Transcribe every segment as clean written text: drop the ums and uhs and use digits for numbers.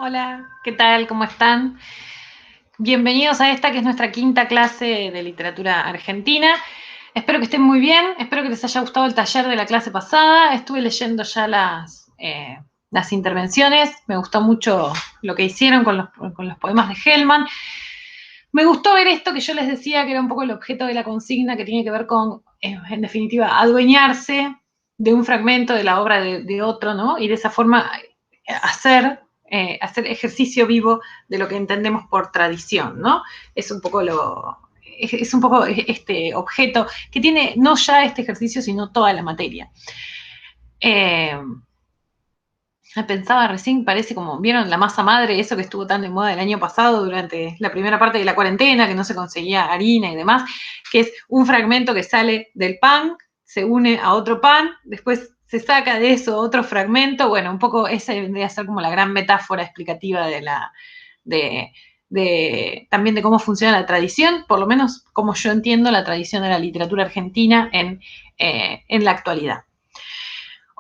Hola, ¿qué tal? ¿Cómo están? Bienvenidos a esta que es nuestra quinta clase de literatura argentina. Espero que estén muy bien, espero que les haya gustado el taller de la clase pasada. Estuve leyendo ya las intervenciones, me gustó mucho lo que hicieron con los poemas de Hellman. Me gustó ver esto que yo les decía que era un poco el objeto de la consigna, que tiene que ver con, en definitiva, adueñarse de un fragmento de la obra de otro, ¿no? Y de esa forma hacer ejercicio vivo de lo que entendemos por tradición, ¿no? Es un poco este objeto que tiene no ya este ejercicio, sino toda la materia. Pensaba recién, parece como, ¿vieron la masa madre? Eso que estuvo tan de moda el año pasado durante la primera parte de la cuarentena, que no se conseguía harina y demás, que es un fragmento que sale del pan, se une a otro pan, después se saca de eso otro fragmento. Bueno, un poco esa vendría a ser como la gran metáfora explicativa también de cómo funciona la tradición, por lo menos como yo entiendo la tradición de la literatura argentina en la actualidad.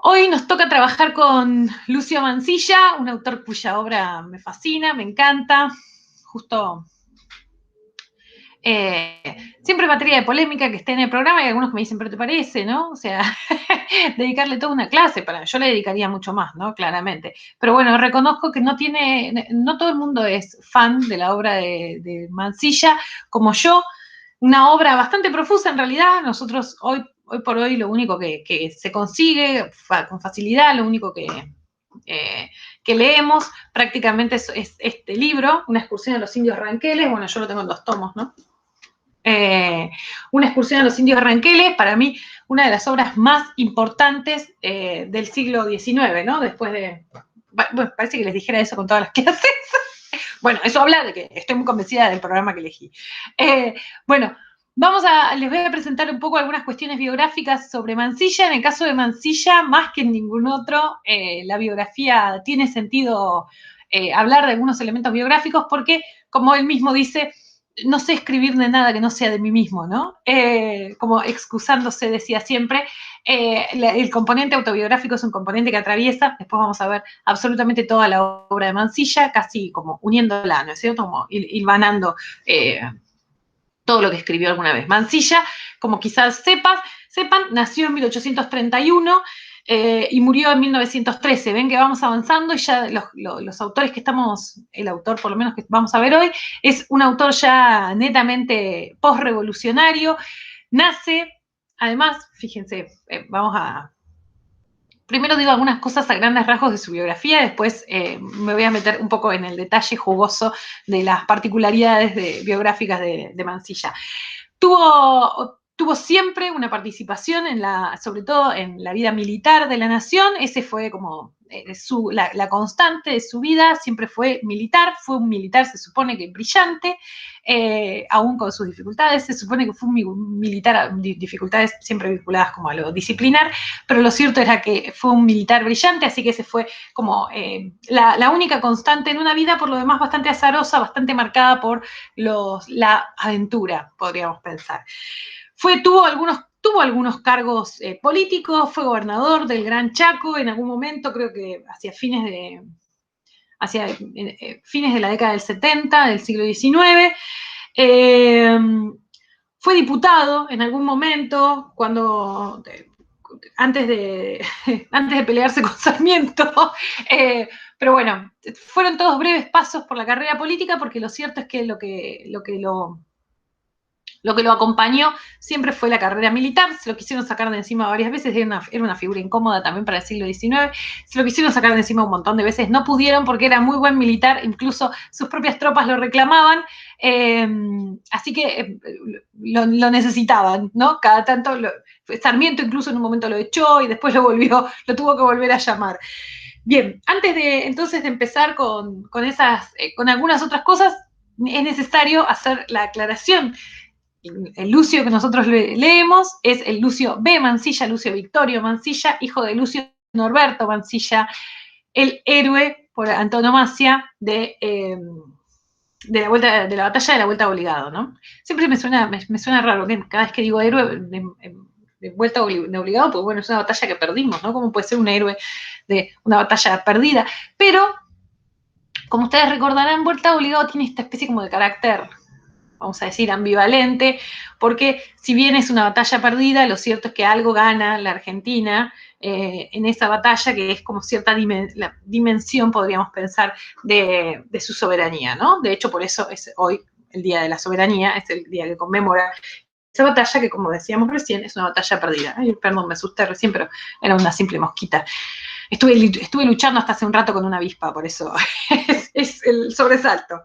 Hoy nos toca trabajar con Lucio Mansilla, un autor cuya obra me fascina, me encanta. Justo siempre materia de polémica que esté en el programa, y algunos me dicen, pero ¿te parece, no? O sea, dedicarle toda una clase, yo le dedicaría mucho más, ¿no? Claramente. Pero bueno, reconozco que no todo el mundo es fan de la obra de Mansilla, como yo. Una obra bastante profusa en realidad. Nosotros hoy por hoy lo único que se consigue con facilidad, lo único que leemos prácticamente es este libro, Una excursión a los indios ranqueles. Bueno, yo lo tengo en 2 tomos, ¿no? Una excursión a los indios ranqueles, para mí una de las obras más importantes del siglo XIX, ¿no? Después de... Bueno, parece que les dijera eso con todas las clases. Bueno, eso habla de que estoy muy convencida del programa que elegí. Bueno, les voy a presentar un poco algunas cuestiones biográficas sobre Mansilla. En el caso de Mansilla, más que en ningún otro, la biografía tiene sentido hablar de algunos elementos biográficos porque, como él mismo dice, no sé escribir de nada que no sea de mí mismo, ¿no? Como excusándose, decía siempre, el componente autobiográfico es un componente que atraviesa, después vamos a ver absolutamente toda la obra de Mansilla, casi como uniéndola, ¿no es cierto? Como hilvanando todo lo que escribió alguna vez. Mansilla, como quizás sepan, nació en 1831 y murió en 1913. Ven que vamos avanzando y ya los autores que estamos, el autor por lo menos que vamos a ver hoy, es un autor ya netamente postrevolucionario. Nace, además, fíjense, primero digo algunas cosas a grandes rasgos de su biografía, después me voy a meter un poco en el detalle jugoso de las particularidades biográficas de Mansilla. Tuvo siempre una participación sobre todo en la vida militar de la nación. Ese fue como la constante de su vida, siempre fue militar. Fue un militar, se supone que brillante, aún con sus dificultades. Se supone que fue un militar, dificultades siempre vinculadas como a lo disciplinar, pero lo cierto era que fue un militar brillante, así que ese fue como la única constante en una vida, por lo demás bastante azarosa, bastante marcada por la aventura, podríamos pensar. Tuvo algunos cargos políticos, fue gobernador del Gran Chaco en algún momento, creo que hacia fines de la década del 70, del siglo XIX. Fue diputado en algún momento, antes de pelearse con Sarmiento, pero bueno, fueron todos breves pasos por la carrera política, porque lo cierto es que lo que lo acompañó siempre fue la carrera militar. Se lo quisieron sacar de encima varias veces, era una figura incómoda también para el siglo XIX. Se lo quisieron sacar de encima un montón de veces, no pudieron porque era muy buen militar, incluso sus propias tropas lo reclamaban, así que lo necesitaban, ¿no? Cada tanto, Sarmiento incluso en un momento lo echó y después lo tuvo que volver a llamar. Bien, antes entonces de empezar con algunas otras cosas, es necesario hacer la aclaración. El Lucio que nosotros leemos es el Lucio B. Mansilla, Lucio Victorio Mansilla, hijo de Lucio Norberto Mansilla, el héroe por antonomasia de la batalla de la Vuelta Obligado, ¿no? Siempre me suena raro, cada vez que digo héroe de Vuelta de Obligado, pues bueno, es una batalla que perdimos, ¿no? ¿Cómo puede ser un héroe de una batalla perdida? Pero Como ustedes recordarán, Vuelta Obligado tiene esta especie como de carácter, vamos a decir, ambivalente, porque si bien es una batalla perdida, lo cierto es que algo gana la Argentina en esa batalla, que es como cierta la dimensión, podríamos pensar, de su soberanía, ¿no? De hecho, por eso es hoy el Día de la Soberanía, es el día que conmemora esa batalla que, como decíamos recién, es una batalla perdida. Ay, perdón, me asusté recién, pero era una simple mosquita. Estuve luchando hasta hace un rato con una avispa, por eso es el sobresalto.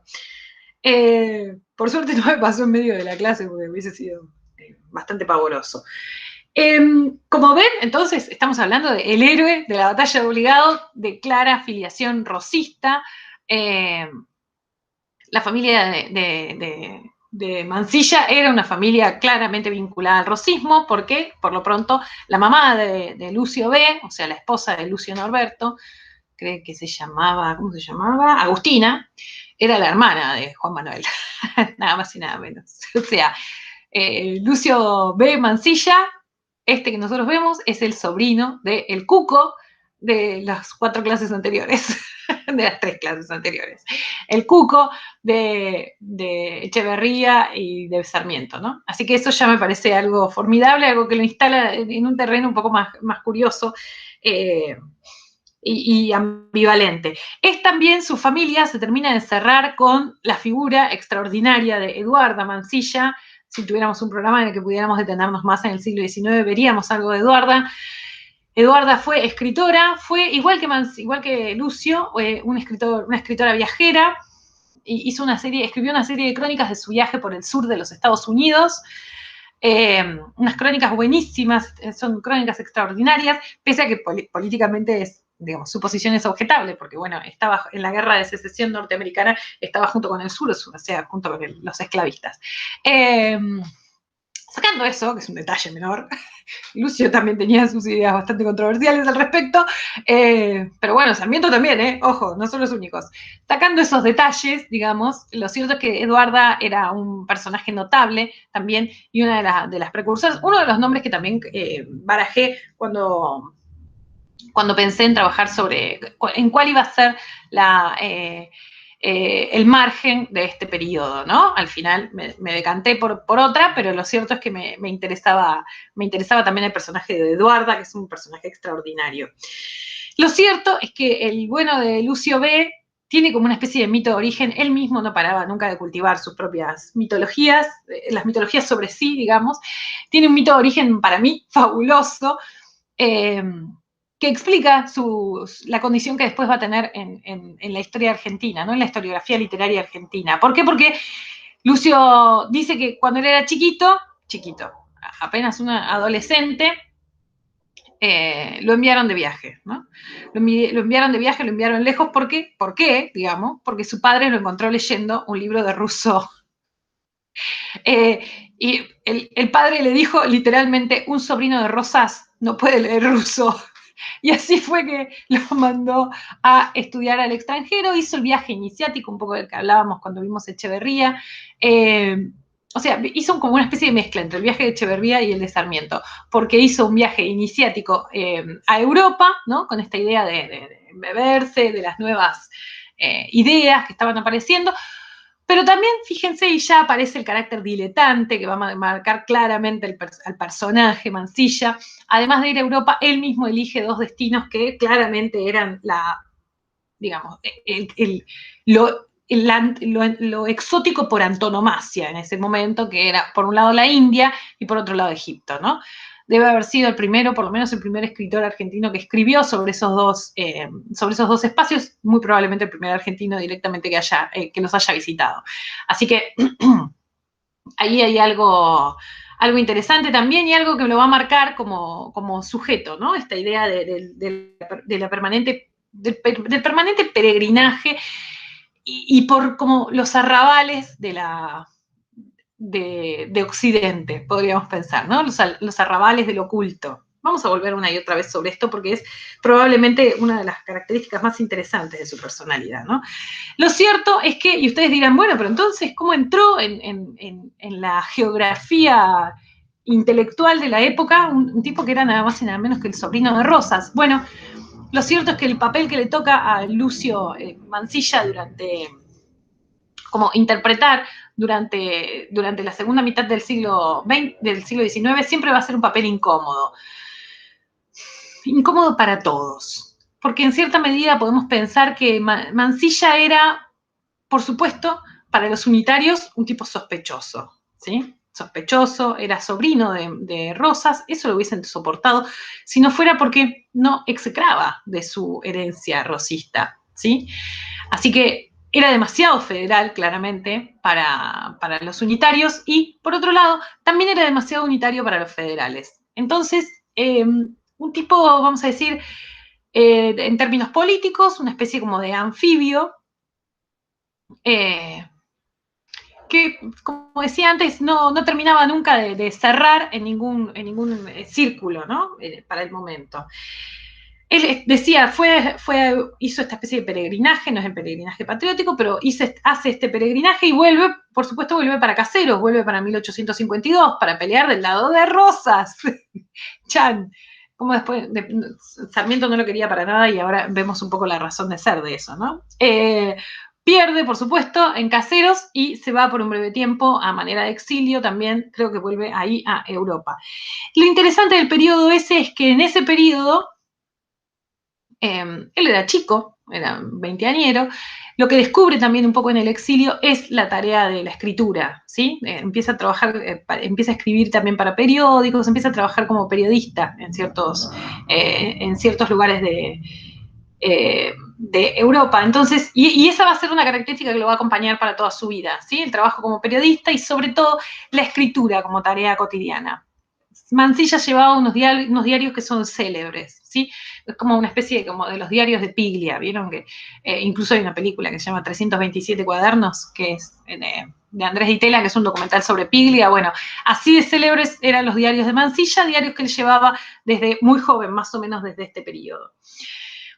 Por suerte no me pasó en medio de la clase porque hubiese sido bastante pavoroso. Como ven, entonces estamos hablando del héroe de la batalla de Obligado, de clara afiliación rosista. La familia de Mansilla era una familia claramente vinculada al rosismo, porque por lo pronto la mamá de Lucio B., o sea, la esposa de Lucio Norberto, creo que se llamaba, ¿cómo se llamaba? Agustina, era la hermana de Juan Manuel, nada más y nada menos. O sea, Lucio B. Mansilla, este que nosotros vemos, es el sobrino del Cuco de las 4 clases anteriores, de las 3 clases anteriores. El Cuco de Echeverría y de Sarmiento, ¿no? Así que eso ya me parece algo formidable, algo que lo instala en un terreno un poco más curioso, y ambivalente. Es también su familia, se termina de cerrar con la figura extraordinaria de Eduarda Mansilla. Si tuviéramos un programa en el que pudiéramos detenernos más en el siglo XIX, veríamos algo de Eduarda. Eduarda fue escritora, fue igual que Lucio, una escritora viajera, escribió una serie de crónicas de su viaje por el sur de los Estados Unidos. Unas crónicas buenísimas, son crónicas extraordinarias, pese a que políticamente digamos, su posición es objetable, porque bueno, estaba en la guerra de secesión norteamericana, estaba junto con el sur, o sea, junto con los esclavistas. Sacando eso, que es un detalle menor, Lucio también tenía sus ideas bastante controversiales al respecto, pero bueno, Sarmiento también, ojo, no son los únicos. Sacando esos detalles, digamos, lo cierto es que Eduarda era un personaje notable también, y una de las precursoras, uno de los nombres que también barajé cuando pensé en trabajar en cuál iba a ser el margen de este periodo, ¿no? Al final me decanté por otra, pero lo cierto es que me interesaba también el personaje de Eduarda, que es un personaje extraordinario. Lo cierto es que el bueno de Lucio B. tiene como una especie de mito de origen. Él mismo no paraba nunca de cultivar sus propias mitologías, las mitologías sobre sí, digamos. Tiene un mito de origen, para mí, fabuloso, que explica la condición que después va a tener en la historia argentina, ¿no? En la historiografía literaria argentina. ¿Por qué? Porque Lucio dice que cuando él era chiquito, apenas un adolescente, lo enviaron de viaje, ¿no? Lo enviaron de viaje, lo enviaron lejos. ¿Por qué? ¿Por qué? Digamos, porque su padre lo encontró leyendo un libro de Rousseau. Y el padre le dijo literalmente: un sobrino de Rosas no puede leer Rousseau. Y así fue que lo mandó a estudiar al extranjero, hizo el viaje iniciático, un poco del que hablábamos cuando vimos Echeverría. O sea, hizo como una especie de mezcla entre el viaje de Echeverría y el de Sarmiento, porque hizo un viaje iniciático a Europa, ¿no? Con esta idea de beberse de las nuevas ideas que estaban apareciendo. Pero también, fíjense, y ya aparece el carácter diletante que va a marcar claramente al personaje Mansilla. Además de ir a Europa, él mismo elige 2 destinos que claramente eran digamos, lo exótico por antonomasia en ese momento, que era por un lado la India y por otro lado Egipto, ¿no? Debe haber sido el primero, por lo menos el primer escritor argentino que escribió sobre esos dos espacios, muy probablemente el primer argentino directamente que los haya visitado. Así que ahí hay algo interesante también, y algo que lo va a marcar como sujeto, ¿no? Esta idea del permanente peregrinaje y por como los arrabales de Occidente, podríamos pensar, ¿no? Los arrabales del oculto. Vamos a volver una y otra vez sobre esto porque es probablemente una de las características más interesantes de su personalidad, ¿no? Lo cierto es que, y ustedes dirán, bueno, pero entonces, ¿cómo entró en la geografía intelectual de la época un tipo que era nada más y nada menos que el sobrino de Rosas? Bueno, Lo cierto es que el papel que le toca a Lucio Mansilla como interpretar durante la segunda mitad del siglo XIX, siempre va a ser un papel incómodo. Incómodo para todos. Porque en cierta medida podemos pensar que Mansilla era, por supuesto, para los unitarios, un tipo sospechoso, ¿sí? Sospechoso, era sobrino de Rosas, eso lo hubiesen soportado, si no fuera porque no execraba de su herencia rosista, ¿sí? Así que era demasiado federal, claramente, para los unitarios y, por otro lado, también era demasiado unitario para los federales. Entonces, un tipo, vamos a decir, en términos políticos, una especie como de anfibio, que, como decía antes, no terminaba nunca de cerrar en ningún círculo, ¿no? Para el momento. Él decía, hizo esta especie de peregrinaje, no es el peregrinaje patriótico, pero hace este peregrinaje y vuelve, por supuesto, vuelve para Caseros, vuelve para 1852, para pelear del lado de Rosas. Chan, como después, Sarmiento no lo quería para nada y ahora vemos un poco la razón de ser de eso, ¿no? Pierde, por supuesto, en Caseros y se va por un breve tiempo a manera de exilio, también creo que vuelve ahí a Europa. Lo interesante del periodo ese es que en ese periodo, él era chico, era veinteañero, lo que descubre también un poco en el exilio es la tarea de la escritura, ¿sí? Empieza a trabajar, empieza a escribir también para periódicos, empieza a trabajar como periodista en ciertos lugares de Europa. Entonces, y esa va a ser una característica que lo va a acompañar para toda su vida, ¿sí? El trabajo como periodista y sobre todo la escritura como tarea cotidiana. Mansilla llevaba unos diarios que son célebres, ¿sí? Es como una especie de los diarios de Piglia, ¿vieron? Que incluso hay una película que se llama 327 cuadernos, que es de Andrés Di Tella, que es un documental sobre Piglia. Bueno, así de célebres eran los diarios de Mansilla, diarios que él llevaba desde muy joven, más o menos desde este periodo.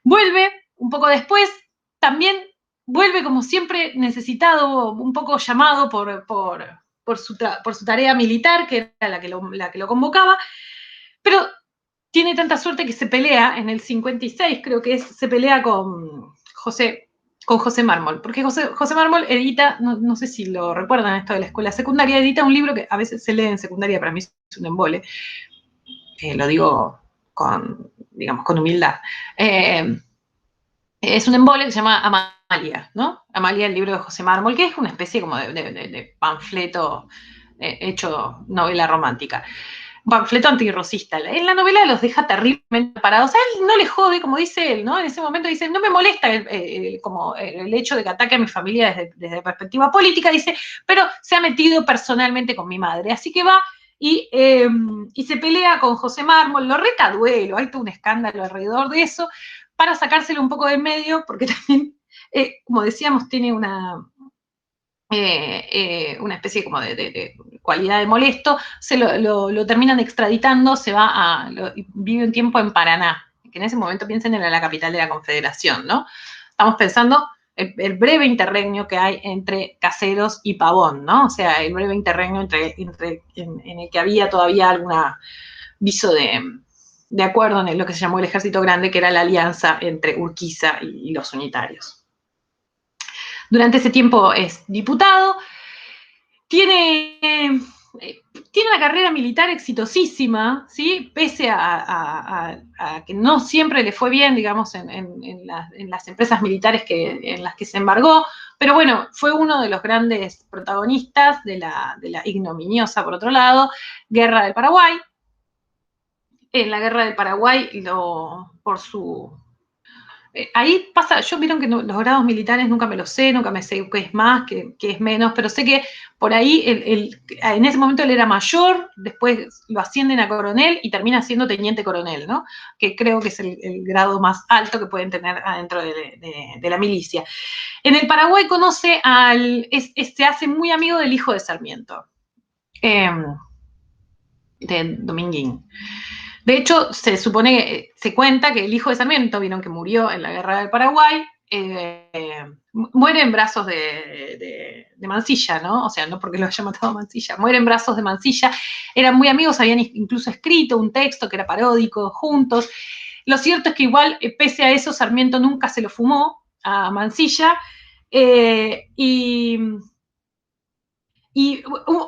Vuelve un poco después, también vuelve como siempre necesitado, un poco llamado por su tarea militar, que era la que lo convocaba, pero tiene tanta suerte que se pelea en el 56, creo que se pelea con José Mármol, porque José Mármol edita, no sé si lo recuerdan esto de la escuela secundaria, edita un libro que a veces se lee en secundaria, para mí es un embole, lo digo con humildad. Es un embole que se llama Amalia, ¿no? Amalia, el libro de José Mármol, que es una especie como de panfleto hecho novela romántica. Un panfleto antirrosista. En la novela los deja terriblemente parados. A él no le jode, como dice él, ¿no? En ese momento dice, no me molesta como el hecho de que ataque a mi familia desde perspectiva política, dice, pero se ha metido personalmente con mi madre. Así que va y se pelea con José Mármol, lo reta a duelo, hay todo un escándalo alrededor de eso, para sacárselo un poco de en medio, porque también, como decíamos, tiene una especie como de cualidad de molesto, lo terminan extraditando, vive un tiempo en Paraná, que en ese momento piensen en la capital de la Confederación, ¿no? Estamos pensando el breve interregnio que hay entre Caseros y Pavón, ¿no? O sea, el breve interregnio en el que había todavía alguna viso de acuerdo en lo que se llamó el Ejército Grande, que era la alianza entre Urquiza y los unitarios. Durante ese tiempo es diputado, tiene una carrera militar exitosísima, ¿sí? Pese a que no siempre le fue bien, digamos, en las empresas militares en las que se embargó, pero bueno, fue uno de los grandes protagonistas de la ignominiosa, por otro lado, Guerra del Paraguay. En la Guerra del Paraguay, ahí pasa, vieron que los grados militares nunca me los sé, nunca me sé qué es más, qué es menos, pero sé que por ahí en ese momento él era mayor, después lo ascienden a coronel y termina siendo teniente coronel, ¿no? Que creo que es el grado más alto que pueden tener adentro de la milicia. En el Paraguay se hace muy amigo del hijo de Sarmiento, de Dominguín. De hecho, se cuenta que el hijo de Sarmiento, vieron que murió en la Guerra del Paraguay, muere en brazos de Mansilla, ¿no? O sea, no porque lo haya matado Mansilla, muere en brazos de Mansilla. Eran muy amigos, habían incluso escrito un texto que era paródico juntos. Lo cierto es que igual, pese a eso, Sarmiento nunca se lo fumó a Mansilla, y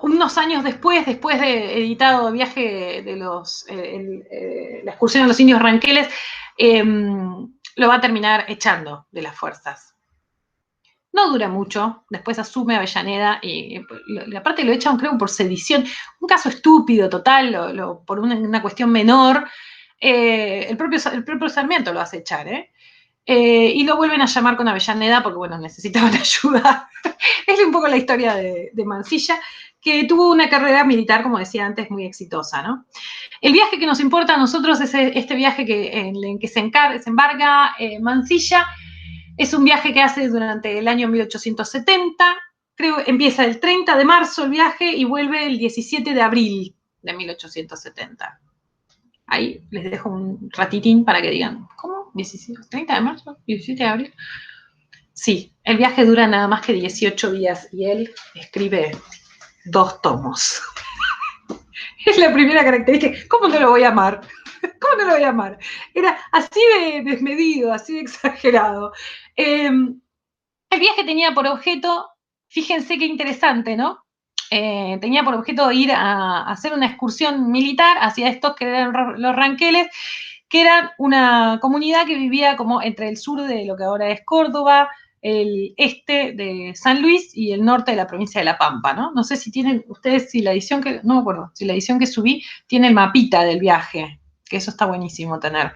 unos años después de editado Viaje de la excursión a los indios ranqueles, lo va a terminar echando de las fuerzas. No dura mucho, después asume Avellaneda y aparte lo echan, creo, por sedición. Un caso estúpido, total, por una cuestión menor. El propio Sarmiento lo hace echar, y lo vuelven a llamar con Avellaneda porque, bueno, necesitaban ayuda. Es un poco la historia de Mansilla, que tuvo una carrera militar, como decía antes, muy exitosa, ¿no? El viaje que nos importa a nosotros es este viaje en el que se embarca Mansilla. Es un viaje que hace durante el año 1870, creo que empieza el 30 de marzo el viaje y vuelve el 17 de abril de 1870. Ahí les dejo un ratitín para que digan, ¿cómo? ¿30 de marzo? ¿17 de abril? Sí, el viaje dura nada más que 18 días y él escribe 2 tomos. Es la primera característica. ¿Cómo no lo voy a amar? ¿Cómo no lo voy a amar? Era así de desmedido, así de exagerado. El viaje tenía por objeto, fíjense qué interesante, ¿no? Tenía por objeto ir a hacer una excursión militar hacia estos que eran los ranqueles, que eran una comunidad que vivía como entre el sur de lo que ahora es Córdoba, el este de San Luis y el norte de la provincia de La Pampa, ¿no? No sé si tienen ustedes, si la edición que, no me acuerdo, si la edición que subí tiene el mapita del viaje, que eso está buenísimo tener.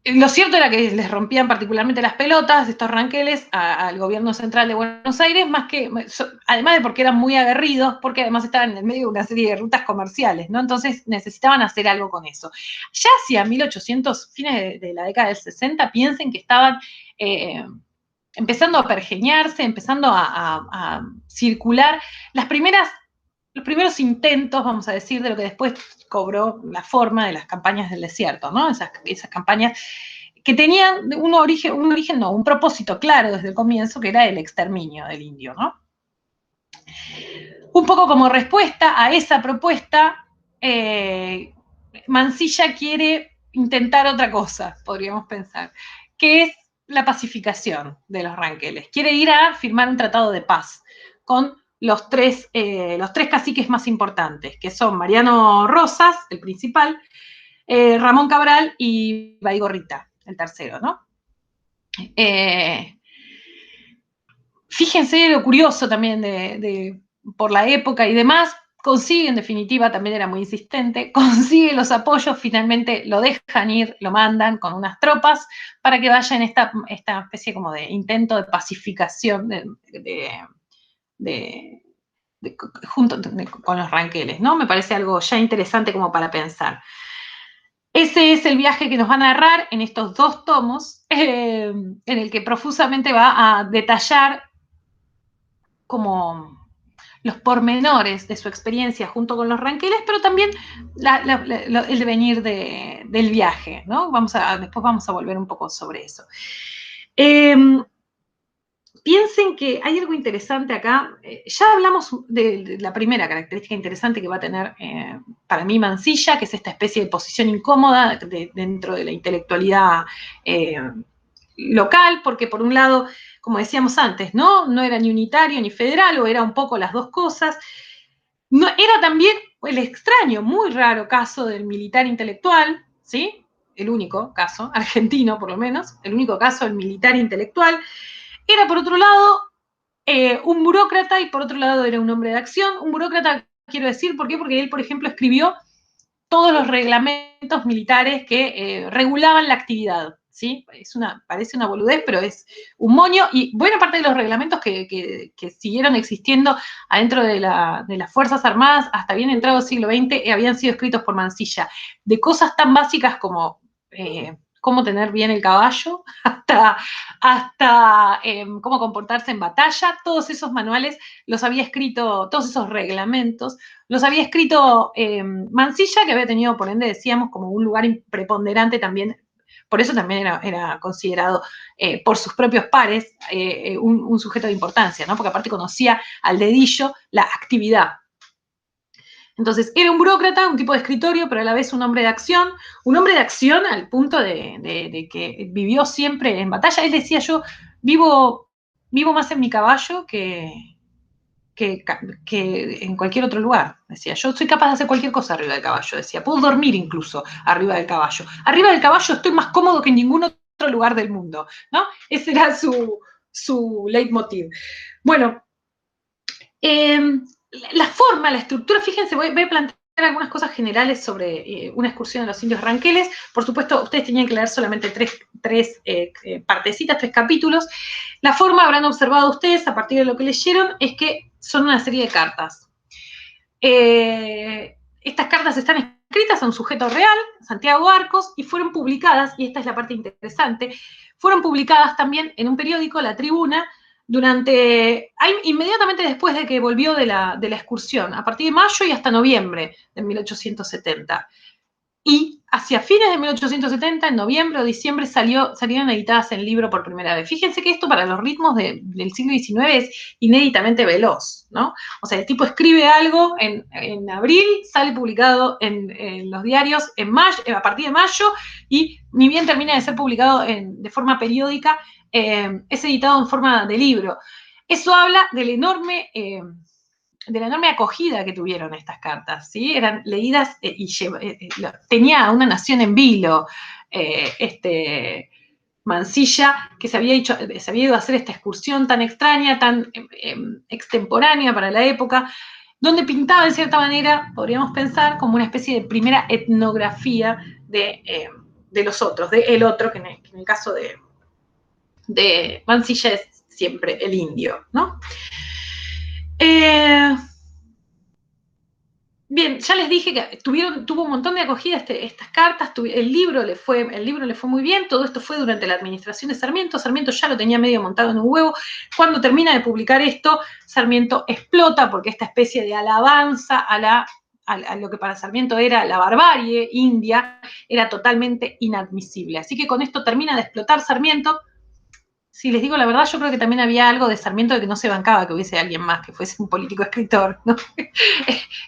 Lo cierto era que les rompían particularmente las pelotas, estos ranqueles, al gobierno central de Buenos Aires, además de porque eran muy aguerridos, porque además estaban en el medio de una serie de rutas comerciales, ¿no? Entonces necesitaban hacer algo con eso. Ya hacia 1800, fines de la década del 60, piensen que estaban empezando a pergeñarse, empezando a circular los primeros intentos, vamos a decir, de lo que después cobró la forma de las campañas del desierto, ¿no? Esas campañas que tenían un propósito claro desde el comienzo, que era el exterminio del indio, ¿no? Un poco como respuesta a esa propuesta, Mansilla quiere intentar otra cosa, podríamos pensar, que es la pacificación de los ranqueles. Quiere ir a firmar un tratado de paz con los tres caciques más importantes, que son Mariano Rosas, el principal, Ramón Cabral y Baigorrita, el tercero, ¿no? Fíjense lo curioso también por la época y demás, consigue, en definitiva, también era muy insistente, consigue los apoyos, finalmente lo dejan ir, lo mandan con unas tropas para que vaya en esta especie como de intento de pacificación junto con los ranqueles, ¿no? Me parece algo ya interesante como para pensar. Ese es el viaje que nos va a narrar en estos 2 tomos, en el que profusamente va a detallar como los pormenores de su experiencia junto con los ranqueles, pero también el devenir del viaje, ¿no? Después vamos a volver un poco sobre eso. Piensen que hay algo interesante acá. Ya hablamos de la primera característica interesante que va a tener para mí Mansilla, que es esta especie de posición incómoda dentro de la intelectualidad local, porque por un lado, como decíamos antes, no era ni unitario ni federal, o era un poco las dos cosas. No, era también el extraño, muy raro caso del militar intelectual, ¿sí? El único caso, argentino por lo menos, el único caso del militar intelectual. Era, por otro lado, un burócrata y por otro lado era un hombre de acción. Un burócrata, quiero decir, ¿por qué? Porque él, por ejemplo, escribió todos los reglamentos militares que regulaban la actividad, ¿sí? Parece una boludez, pero es un moño, y buena parte de los reglamentos que siguieron existiendo adentro de las Fuerzas Armadas hasta bien entrado el siglo XX habían sido escritos por Mansilla, de cosas tan básicas como cómo tener bien el caballo, hasta cómo comportarse en batalla. Todos esos manuales los había escrito, todos esos reglamentos, los había escrito Mansilla, que había tenido, por ende, decíamos, como un lugar preponderante también. Por eso también era considerado por sus propios pares un sujeto de importancia, ¿no? Porque aparte conocía al dedillo la actividad. Entonces, era un burócrata, un tipo de escritorio, pero a la vez un hombre de acción al punto de que vivió siempre en batalla. Él decía, yo vivo más en mi caballo que en cualquier otro lugar. Decía, yo soy capaz de hacer cualquier cosa arriba del caballo. Decía, puedo dormir incluso arriba del caballo. Arriba del caballo estoy más cómodo que en ningún otro lugar del mundo, ¿no? Ese era su leitmotiv. Bueno, la forma, la estructura, fíjense, voy a plantear algunas cosas generales sobre una excursión a los indios ranqueles. Por supuesto, ustedes tenían que leer solamente tres partecitas, 3 capítulos. La forma, habrán observado ustedes, a partir de lo que leyeron, es que son una serie de cartas. Estas cartas están escritas a un sujeto real, Santiago Arcos, y fueron publicadas, y esta es la parte interesante, fueron publicadas también en un periódico, La Tribuna, inmediatamente después de que volvió de la excursión, a partir de mayo y hasta noviembre de 1870. Y hacia fines de 1870, en noviembre o diciembre, salieron editadas en libro por primera vez. Fíjense que esto para los ritmos del siglo XIX es inéditamente veloz, ¿no? O sea, el tipo escribe algo en abril, sale publicado en los diarios en mayo, a partir de mayo, y ni bien termina de ser publicado de forma periódica, es editado en forma de libro. Eso habla del de la enorme acogida que tuvieron estas cartas, ¿sí? Eran leídas tenía a una nación en vilo, Mansilla, que se había ido a hacer esta excursión tan extraña, tan extemporánea para la época, donde pintaba, en cierta manera, podríamos pensar, como una especie de primera etnografía de los otros, de el otro, que en el caso de Mansilla es siempre el indio, ¿no? Bien, ya les dije que tuvo un montón de acogida estas cartas, el libro le fue muy bien, todo esto fue durante la administración de Sarmiento. Sarmiento ya lo tenía medio montado en un huevo. Cuando termina de publicar esto, Sarmiento explota porque esta especie de alabanza a lo que para Sarmiento era la barbarie india era totalmente inadmisible. Así que con esto termina de explotar Sarmiento. Si les digo la verdad, yo creo que también había algo de Sarmiento de que no se bancaba que hubiese alguien más, que fuese un político escritor, ¿no?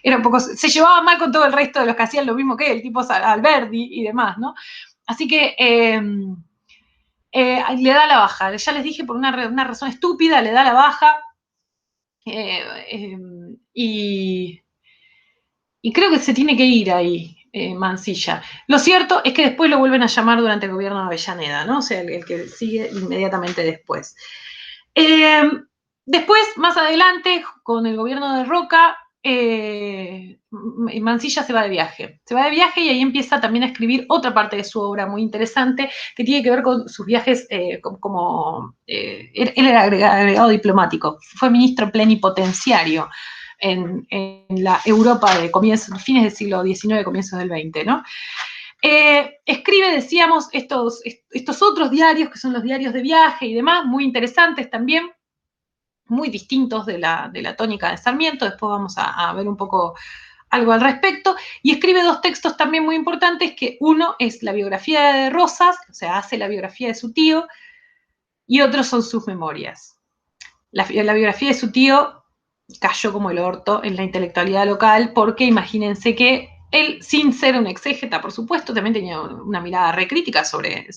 Era un poco, se llevaba mal con todo el resto de los que hacían lo mismo que él, tipo Alberdi y demás, ¿no? Así que le da la baja. Ya les dije, por una razón estúpida, le da la baja. Y creo que se tiene que ir ahí. Mansilla. Lo cierto es que después lo vuelven a llamar durante el gobierno de Avellaneda, ¿no? O sea, el que sigue inmediatamente después. Después, más adelante, con el gobierno de Roca, Mansilla se va de viaje. Se va de viaje y ahí empieza también a escribir otra parte de su obra muy interesante que tiene que ver con sus viajes él era agregado diplomático, fue ministro plenipotenciario en la Europa de fines del siglo XIX, comienzos del XX, ¿no? Escribe, decíamos, estos otros diarios, que son los diarios de viaje y demás, muy interesantes también, muy distintos de la tónica de Sarmiento. Después vamos a ver un poco algo al respecto, y escribe 2 textos también muy importantes, que uno es la biografía de Rosas, o sea, hace la biografía de su tío, y otros son sus memorias. La biografía de su tío cayó como el orto en la intelectualidad local, porque imagínense que él, sin ser un exégeta, por supuesto, también tenía una mirada recrítica sobre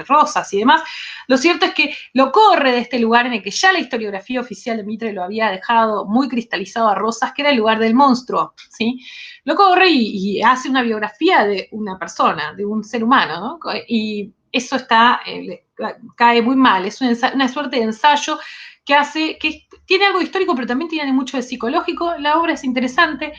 Rosas y demás. Lo cierto es que lo corre de este lugar en el que ya la historiografía oficial de Mitre lo había dejado muy cristalizado a Rosas, que era el lugar del monstruo, ¿sí? Lo corre y hace una biografía de una persona, de un ser humano, ¿no? Y eso cae muy mal, es una suerte de ensayo que tiene algo histórico, pero también tiene mucho de psicológico. La obra es interesante.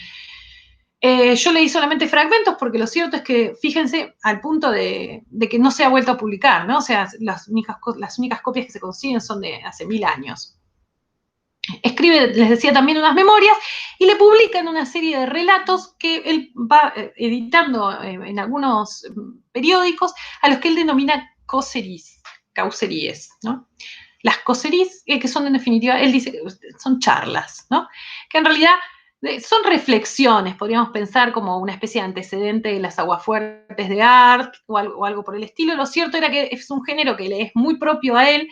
Yo leí solamente fragmentos porque lo cierto es que, fíjense, al punto de que no se ha vuelto a publicar, ¿no? O sea, las únicas copias que se consiguen son de hace 1000 años. Escribe, les decía, también unas memorias y le publican una serie de relatos que él va editando en algunos periódicos, a los que él denomina causeríes, ¿no? Las causeríes, que son en definitiva, él dice que son charlas, ¿no? Que en realidad son reflexiones, podríamos pensar como una especie de antecedente de las aguafuertes de Art o algo por el estilo. Lo cierto era que es un género que le es muy propio a él,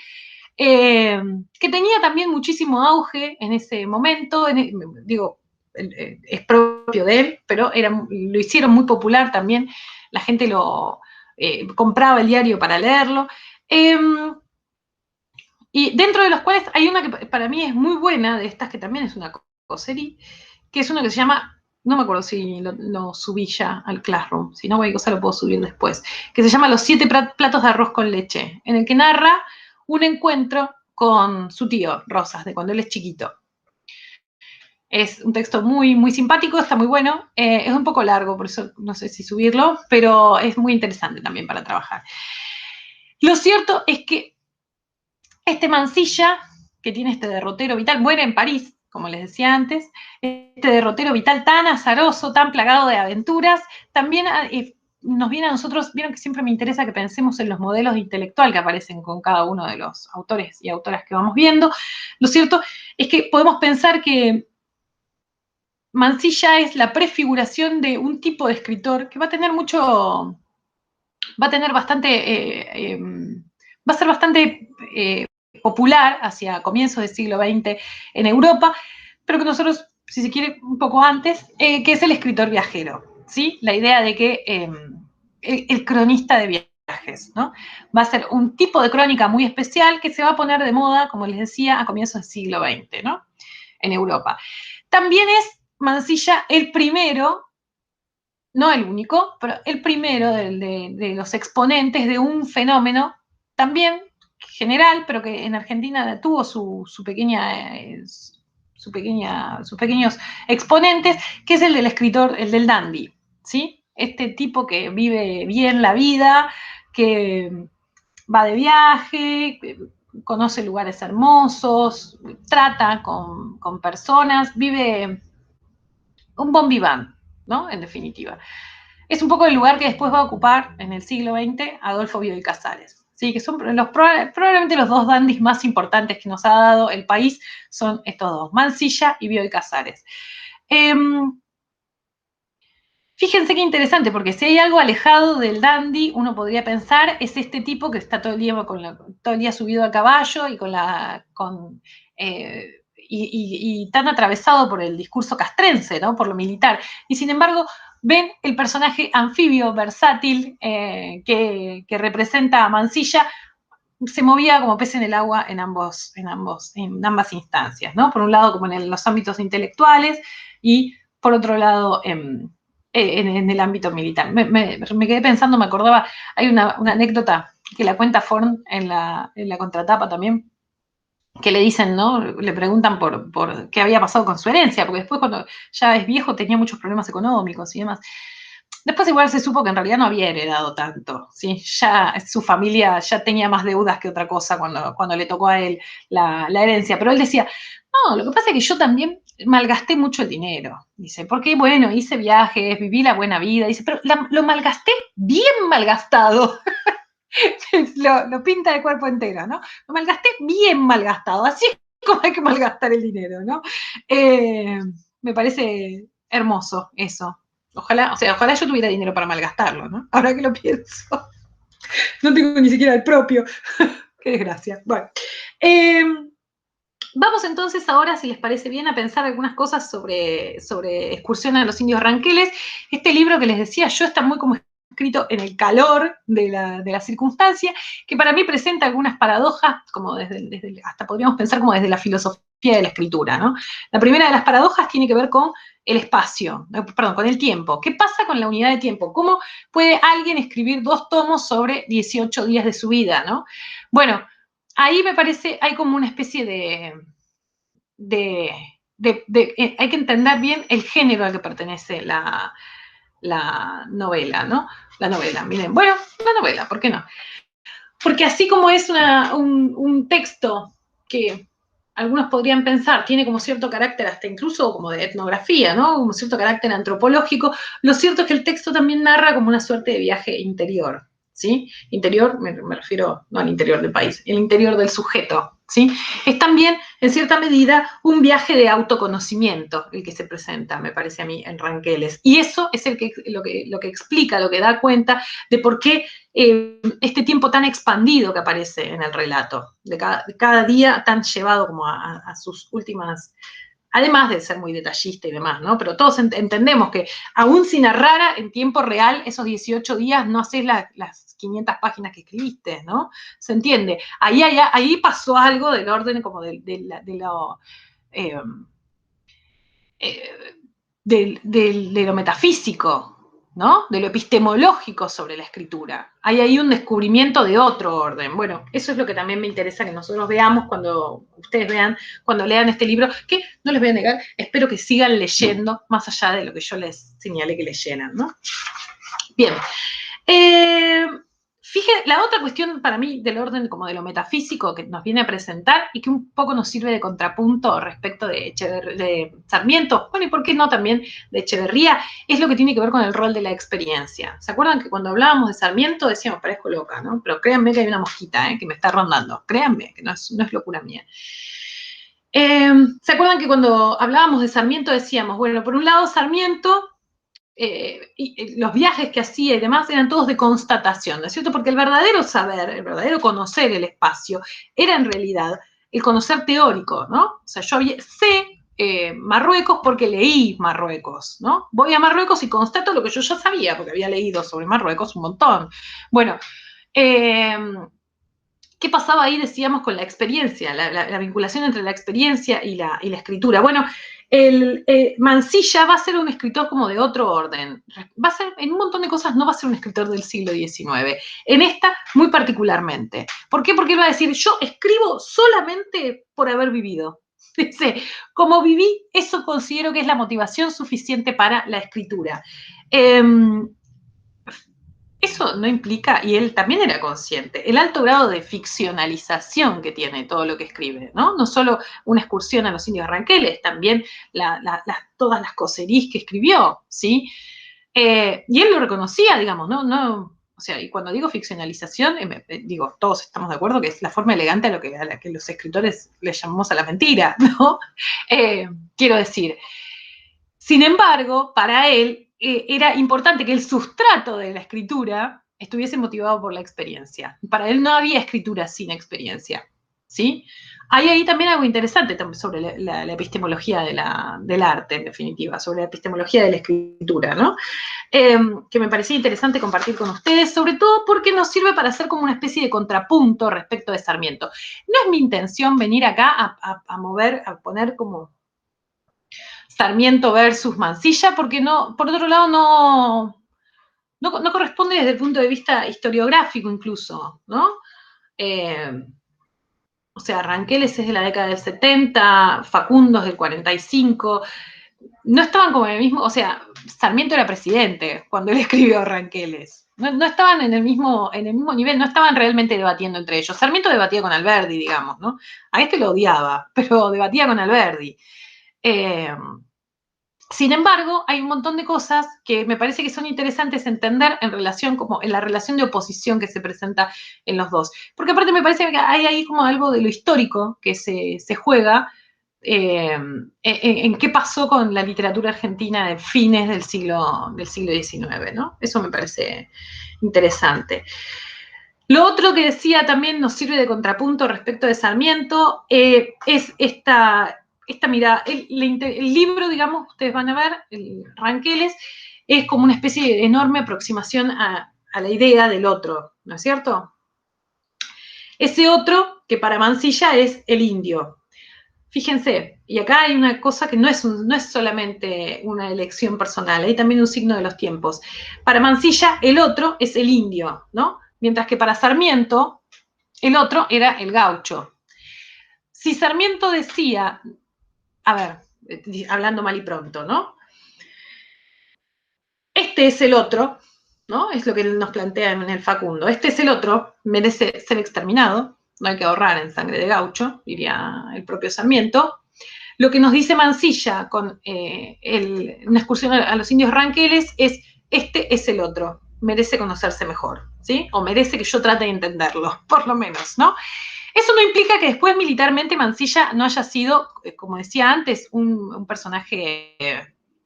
que tenía también muchísimo auge en ese momento. Es propio de él, pero lo hicieron muy popular también, la gente lo compraba el diario para leerlo. Y dentro de los cuales hay una que para mí es muy buena, de estas que también es una cosería, que es una que se llama, no me acuerdo si lo subí ya al Classroom, si no cualquier cosa lo puedo subir después, que se llama Los 7 platos de arroz con leche, en el que narra un encuentro con su tío, Rosas, de cuando él es chiquito. Es un texto muy, muy simpático, está muy bueno, es un poco largo, por eso no sé si subirlo, pero es muy interesante también para trabajar. Lo cierto es que este Mansilla, que tiene este derrotero vital, muere en París, como les decía antes, este derrotero vital tan azaroso, tan plagado de aventuras, también nos viene a nosotros, vieron que siempre me interesa que pensemos en los modelos de intelectual que aparecen con cada uno de los autores y autoras que vamos viendo. Lo cierto es que podemos pensar que Mansilla es la prefiguración de un tipo de escritor que va a tener mucho, va a tener bastante, va a ser bastante popular hacia comienzos del siglo XX en Europa, pero que nosotros, si se quiere, un poco antes, que es el escritor viajero, ¿sí? La idea de que el cronista de viajes, ¿no? Va a ser un tipo de crónica muy especial que se va a poner de moda, como les decía, a comienzos del siglo XX, ¿no? En Europa. También es Mansilla el primero, no el único, pero el primero de los exponentes de un fenómeno también general, pero que en Argentina tuvo sus pequeños exponentes, que es el del escritor, el del dandy, ¿sí? Este tipo que vive bien la vida, que va de viaje, conoce lugares hermosos, trata con personas, vive un bon vivant, ¿no? En definitiva. Es un poco el lugar que después va a ocupar en el siglo XX Adolfo Bioy Casares. ¿Sí? Que son probablemente los dos dandis más importantes que nos ha dado el país, son estos dos, Mansilla y Bioy Casares. Fíjense qué interesante, porque si hay algo alejado del dandy, uno podría pensar, es este tipo que está todo el día, todo el día subido a caballo y tan atravesado por el discurso castrense, ¿no? Por lo militar. Y sin embargo, ven el personaje anfibio, versátil, que representa a Mansilla, se movía como pez en el agua en ambas instancias, ¿no? Por un lado, como en los ámbitos intelectuales, y por otro lado, en el ámbito militar. Me quedé pensando, me acordaba, hay una anécdota que la cuenta Forn en la contratapa también, que le dicen, ¿no? Le preguntan por qué había pasado con su herencia, porque después cuando ya es viejo tenía muchos problemas económicos y demás. Después igual se supo que en realidad no había heredado tanto, ¿sí? Ya su familia ya tenía más deudas que otra cosa cuando le tocó a él la herencia, pero él decía, no, lo que pasa es que yo también malgasté mucho el dinero, dice, porque bueno, hice viajes, viví la buena vida, dice, pero lo malgasté bien malgastado. lo pinta de cuerpo entero, ¿no? Lo malgasté bien malgastado, así es como hay que malgastar el dinero, ¿no? Me parece hermoso eso. Ojalá yo tuviera dinero para malgastarlo, ¿no? Ahora que lo pienso. No tengo ni siquiera el propio. Qué desgracia. Bueno. Vamos entonces ahora, si les parece bien, a pensar algunas cosas sobre excursión a los indios ranqueles. Este libro que les decía yo está muy como escrito en el calor de la circunstancia, que para mí presenta algunas paradojas, como hasta podríamos pensar como desde la filosofía de la escritura, ¿no? La primera de las paradojas tiene que ver con el espacio, perdón, con el tiempo. ¿Qué pasa con la unidad de tiempo? ¿Cómo puede alguien escribir 2 tomos sobre 18 días de su vida, ¿no? Bueno, ahí me parece, hay como una especie hay que entender bien el género al que pertenece la novela, ¿no? La novela, miren, bueno, la novela, ¿por qué no? Porque así como es un texto que algunos podrían pensar tiene como cierto carácter hasta incluso como de etnografía, ¿no? Como cierto carácter antropológico, lo cierto es que el texto también narra como una suerte de viaje interior, ¿sí? Interior, me refiero no al interior del país, el interior del sujeto, ¿sí? Es también, en cierta medida, un viaje de autoconocimiento el que se presenta, me parece a mí, en Ranqueles. Y eso es lo que explica, lo que da cuenta de por qué este tiempo tan expandido que aparece en el relato, de cada día tan llevado como a sus últimas además de ser muy detallista y demás, ¿no? Pero todos entendemos que aún si narrara en tiempo real esos 18 días, no haces las 500 páginas que escribiste, ¿no? ¿Se entiende? Ahí pasó algo del orden como de lo... Eh, de lo metafísico, ¿no? De lo epistemológico sobre la escritura. Hay ahí un descubrimiento de otro orden. Bueno, eso es lo que también me interesa que nosotros veamos cuando ustedes vean, cuando lean este libro, que no les voy a negar, espero que sigan leyendo más allá de lo que yo les señalé que leyeran, ¿no? Bien. Fíjense, la otra cuestión para mí del orden como de lo metafísico que nos viene a presentar y que un poco nos sirve de contrapunto respecto de Sarmiento, bueno, y por qué no también de Echeverría, es lo que tiene que ver con el rol de la experiencia. ¿Se acuerdan que cuando hablábamos de Sarmiento decíamos, parezco loca, ¿no? Pero créanme que hay una mosquita, que me está rondando, créanme, que no es locura mía. ¿Se acuerdan que cuando hablábamos de Sarmiento decíamos, bueno, por un lado Sarmiento... los viajes que hacía y demás eran todos de constatación, ¿no es cierto? Porque el verdadero saber, el verdadero conocer el espacio, era en realidad el conocer teórico, ¿no? O sea, yo sé Marruecos porque leí Marruecos, ¿no? Voy a Marruecos y constato lo que yo ya sabía, porque había leído sobre Marruecos un montón. Bueno, ¿qué pasaba ahí, decíamos, con la experiencia, la vinculación entre la experiencia y la escritura? Bueno, Mansilla va a ser un escritor como de otro orden. Va a ser, en un montón de cosas, no va a ser un escritor del siglo XIX. En esta, muy particularmente. ¿Por qué? Porque él va a decir, yo escribo solamente por haber vivido. Dice, como viví, eso considero que es la motivación suficiente para la escritura. Eso no implica, y él también era consciente, el alto grado de ficcionalización que tiene todo lo que escribe, ¿no? No solo una excursión a los indios ranqueles, también todas las coserís que escribió, ¿sí? Y él lo reconocía, digamos, ¿no? O sea, y cuando digo ficcionalización, digo, todos estamos de acuerdo que es la forma elegante a la que los escritores le llamamos a la mentira, ¿no? Quiero decir, sin embargo, para él era importante que el sustrato de la escritura estuviese motivado por la experiencia. Para él no había escritura sin experiencia, ¿sí? Hay ahí también algo interesante sobre la epistemología del arte, en definitiva, sobre la epistemología de la escritura, ¿no? Que me parecía interesante compartir con ustedes, sobre todo porque nos sirve para hacer como una especie de contrapunto respecto de Sarmiento. No es mi intención venir acá a poner como Sarmiento versus Mansilla, porque no, por otro lado, no corresponde desde el punto de vista historiográfico incluso, ¿no? O sea, Ranqueles es de la década del 70, Facundo es del 45, no estaban como en el mismo, o sea, Sarmiento era presidente cuando él escribió Ranqueles. No estaban en el mismo nivel, no estaban realmente debatiendo entre ellos. Sarmiento debatía con Alberdi, digamos, ¿no? A este lo odiaba, pero debatía con Alberdi. Sin embargo, hay un montón de cosas que me parece que son interesantes entender en la relación de oposición que se presenta en los dos. Porque aparte me parece que hay ahí como algo de lo histórico que se juega en qué pasó con la literatura argentina de fines del siglo XIX, ¿no? Eso me parece interesante. Lo otro que decía también nos sirve de contrapunto respecto de Sarmiento es esta mirada. El libro, digamos, ustedes van a ver, el Ranqueles, es como una especie de enorme aproximación a la idea del otro, ¿no es cierto? Ese otro, que para Mansilla es el indio. Fíjense, y acá hay una cosa que no es solamente una elección personal, hay también un signo de los tiempos. Para Mansilla, el otro es el indio, ¿no? Mientras que para Sarmiento, el otro era el gaucho. Si Sarmiento decía, a ver, hablando mal y pronto, ¿no? Este es el otro, ¿no? Es lo que nos plantea en el Facundo. Este es el otro, merece ser exterminado, no hay que ahorrar en sangre de gaucho, diría el propio Sarmiento. Lo que nos dice Mansilla con una excursión a los indios ranqueles es, este es el otro, merece conocerse mejor, ¿sí? O merece que yo trate de entenderlo, por lo menos, ¿no? Eso no implica que después militarmente Mansilla no haya sido, como decía antes, un personaje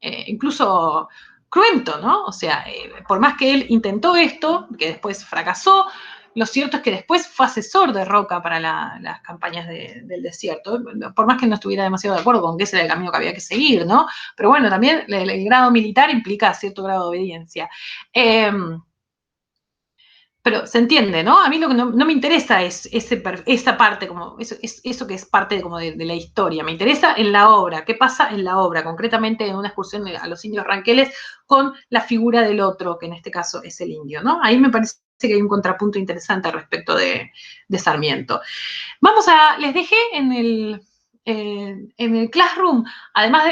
incluso cruento, ¿no? O sea, por más que él intentó esto, que después fracasó, lo cierto es que después fue asesor de Roca para las campañas del desierto, por más que no estuviera demasiado de acuerdo con que ese era el camino que había que seguir, ¿no? Pero bueno, también el grado militar implica cierto grado de obediencia. Pero se entiende, ¿no? A mí lo que no me interesa es esa parte, como eso que es parte de la historia. Me interesa en la obra, qué pasa en la obra, concretamente en una excursión a los indios ranqueles con la figura del otro, que en este caso es el indio, ¿no? Ahí me parece que hay un contrapunto interesante respecto de Sarmiento. Les dejé en el Classroom, además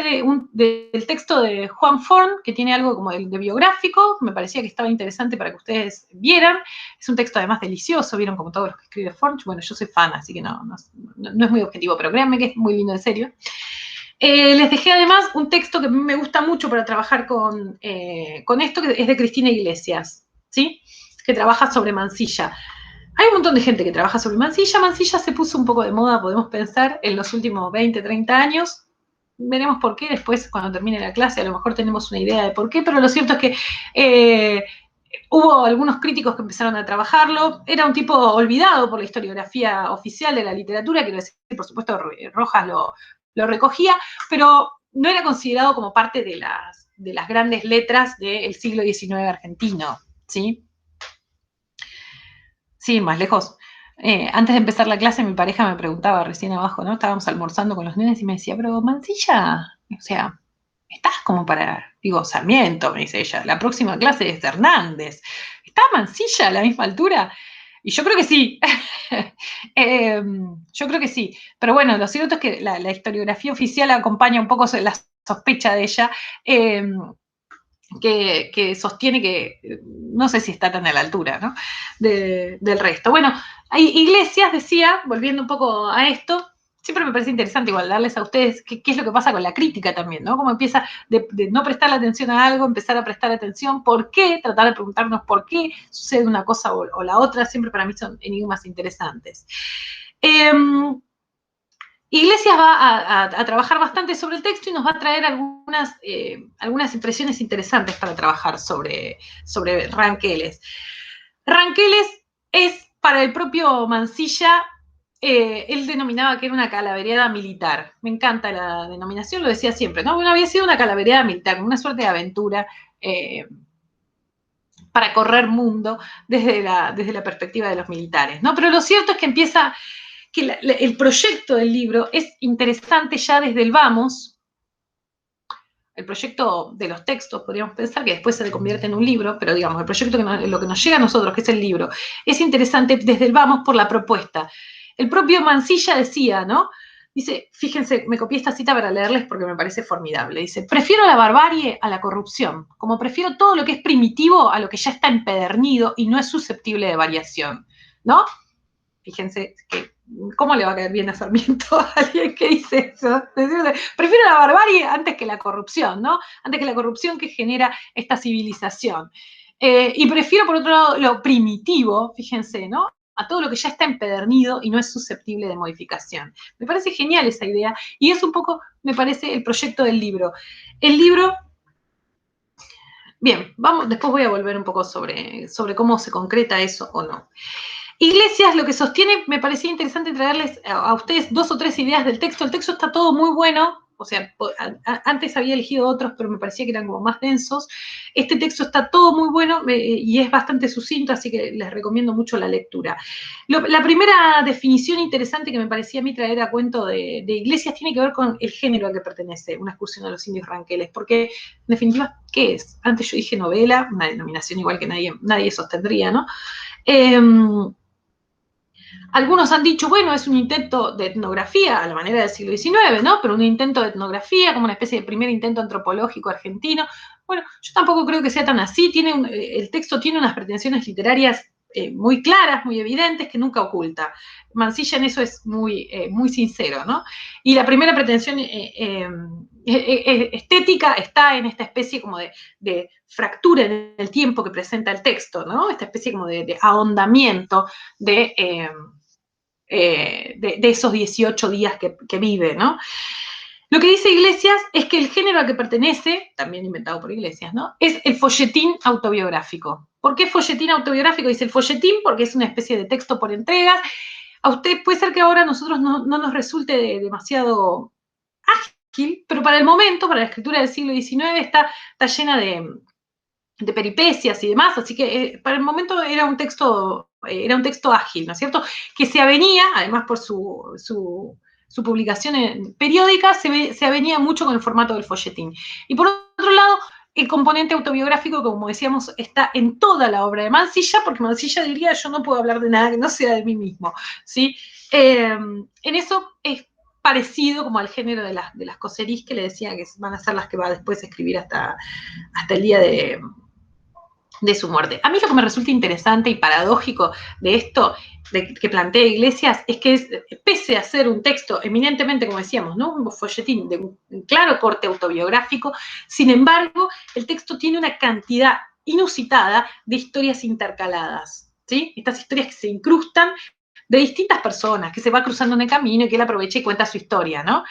del texto de Juan Forn, que tiene algo como de biográfico, me parecía que estaba interesante para que ustedes vieran. Es un texto además delicioso, vieron como todo lo que escribe Forn. Bueno, yo soy fan, así que no es muy objetivo, pero créanme que es muy lindo, en serio. Les dejé además un texto que a mí me gusta mucho para trabajar con esto, que es de Cristina Iglesias, ¿sí? Que trabaja sobre Mansilla. Hay un montón de gente que trabaja sobre Mansilla. Mansilla se puso un poco de moda, podemos pensar, en los últimos 20, 30 años. Veremos por qué después, cuando termine la clase, a lo mejor tenemos una idea de por qué, pero lo cierto es que hubo algunos críticos que empezaron a trabajarlo. Era un tipo olvidado por la historiografía oficial de la literatura, quiero decir, por supuesto, Rojas lo recogía, pero no era considerado como parte de las grandes letras del siglo XIX argentino, ¿sí? Sí, más lejos. Antes de empezar la clase, mi pareja me preguntaba recién abajo, ¿no? Estábamos almorzando con los nenes y me decía, pero Mansilla, o sea, estás como para, digo, Sarmiento, me dice ella, la próxima clase es de Hernández. ¿Está Mansilla a la misma altura? Y yo creo que sí. Yo creo que sí. Pero bueno, lo cierto es que la historiografía oficial acompaña un poco la sospecha de ella. Que sostiene que no sé si está tan a la altura, ¿no? Del resto. Bueno, hay Iglesias decía, volviendo un poco a esto, siempre me parece interesante igual darles a ustedes qué es lo que pasa con la crítica también, ¿no? Cómo empieza de no prestar atención a algo, empezar a prestar atención, por qué, tratar de preguntarnos por qué sucede una cosa o la otra, siempre para mí son enigmas interesantes. Iglesias va a trabajar bastante sobre el texto y nos va a traer algunas impresiones interesantes para trabajar sobre Ranqueles. Ranqueles es, para el propio Mansilla, él denominaba que era una calavereada militar. Me encanta la denominación, lo decía siempre, ¿no? Bueno, había sido una calavereada militar, una suerte de aventura para correr mundo desde la perspectiva de los militares, ¿no? Pero lo cierto es que empieza que el proyecto del libro es interesante ya desde el vamos. El proyecto de los textos, podríamos pensar que después se convierte en un libro, pero digamos, el proyecto lo que nos llega a nosotros, que es el libro, es interesante desde el vamos por la propuesta. El propio Mansilla decía, ¿no? Dice, fíjense, me copié esta cita para leerles porque me parece formidable. Dice, prefiero la barbarie a la corrupción, como prefiero todo lo que es primitivo a lo que ya está empedernido y no es susceptible de variación, ¿no? Fíjense que ¿cómo le va a caer bien a Sarmiento a alguien que dice eso? Prefiero la barbarie antes que la corrupción, ¿no? Antes que la corrupción que genera esta civilización. Y prefiero, por otro lado, lo primitivo, fíjense, ¿no? A todo lo que ya está empedernido y no es susceptible de modificación. Me parece genial esa idea y es un poco, me parece, el proyecto del libro. El libro... Bien, después voy a volver un poco sobre cómo se concreta eso o no. Iglesias lo que sostiene, me parecía interesante traerles a ustedes 2 o 3 ideas del texto. El texto está todo muy bueno, o sea, antes había elegido otros, pero me parecía que eran como más densos. Este texto está todo muy bueno y es bastante sucinto, así que les recomiendo mucho la lectura. La primera definición interesante que me parecía a mí traer a cuento de Iglesias tiene que ver con el género al que pertenece una excursión a los indios ranqueles, porque en definitiva, ¿qué es? Antes yo dije novela, una denominación igual que nadie sostendría, ¿no? Algunos han dicho, bueno, es un intento de etnografía a la manera del siglo XIX, ¿no? Pero un intento de etnografía, como una especie de primer intento antropológico argentino. Bueno, yo tampoco creo que sea tan así. El texto tiene unas pretensiones literarias muy claras, muy evidentes, que nunca oculta. Mansilla en eso es muy sincero, ¿no? Y la primera pretensión estética está en esta especie como de fractura en el tiempo que presenta el texto, ¿no? Esta especie como de ahondamiento de esos 18 días que vive, ¿no? Lo que dice Iglesias es que el género al que pertenece, también inventado por Iglesias, ¿no? Es el folletín autobiográfico. ¿Por qué folletín autobiográfico? Dice el folletín porque es una especie de texto por entregas. A usted puede ser que ahora a nosotros no nos resulte demasiado ágil, pero para el momento, para la escritura del siglo XIX, está llena de peripecias y demás, así que para el momento era un texto ágil, ¿no es cierto? Que se avenía, además por su publicación periódica, se avenía mucho con el formato del folletín. Y por otro lado, el componente autobiográfico, como decíamos, está en toda la obra de Mansilla, porque Mansilla diría, yo no puedo hablar de nada que no sea de mí mismo, ¿sí? En eso es parecido como al género de las coserís que le decía que van a ser las que va después a escribir hasta el día de su muerte. A mí lo que me resulta interesante y paradójico de esto que plantea Iglesias es que pese a ser un texto eminentemente, como decíamos, ¿no? Un folletín de un claro corte autobiográfico, sin embargo, el texto tiene una cantidad inusitada de historias intercaladas, ¿sí? Estas historias que se incrustan de distintas personas, que se va cruzando en el camino y que él aprovecha y cuenta su historia, ¿no?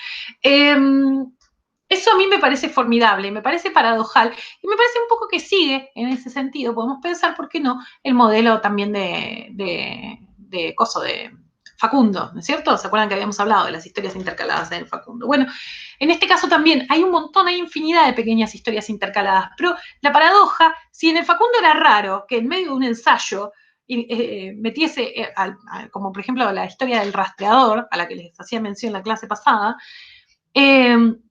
Eso a mí me parece formidable, me parece paradojal y me parece un poco que sigue en ese sentido. Podemos pensar, ¿por qué no?, el modelo también de Facundo, ¿no es cierto? ¿Se acuerdan que habíamos hablado de las historias intercaladas en Facundo? Bueno, en este caso también hay un montón, hay infinidad de pequeñas historias intercaladas, pero la paradoja, si en el Facundo era raro que en medio de un ensayo metiese, como por ejemplo la historia del rastreador, a la que les hacía mención la clase pasada, en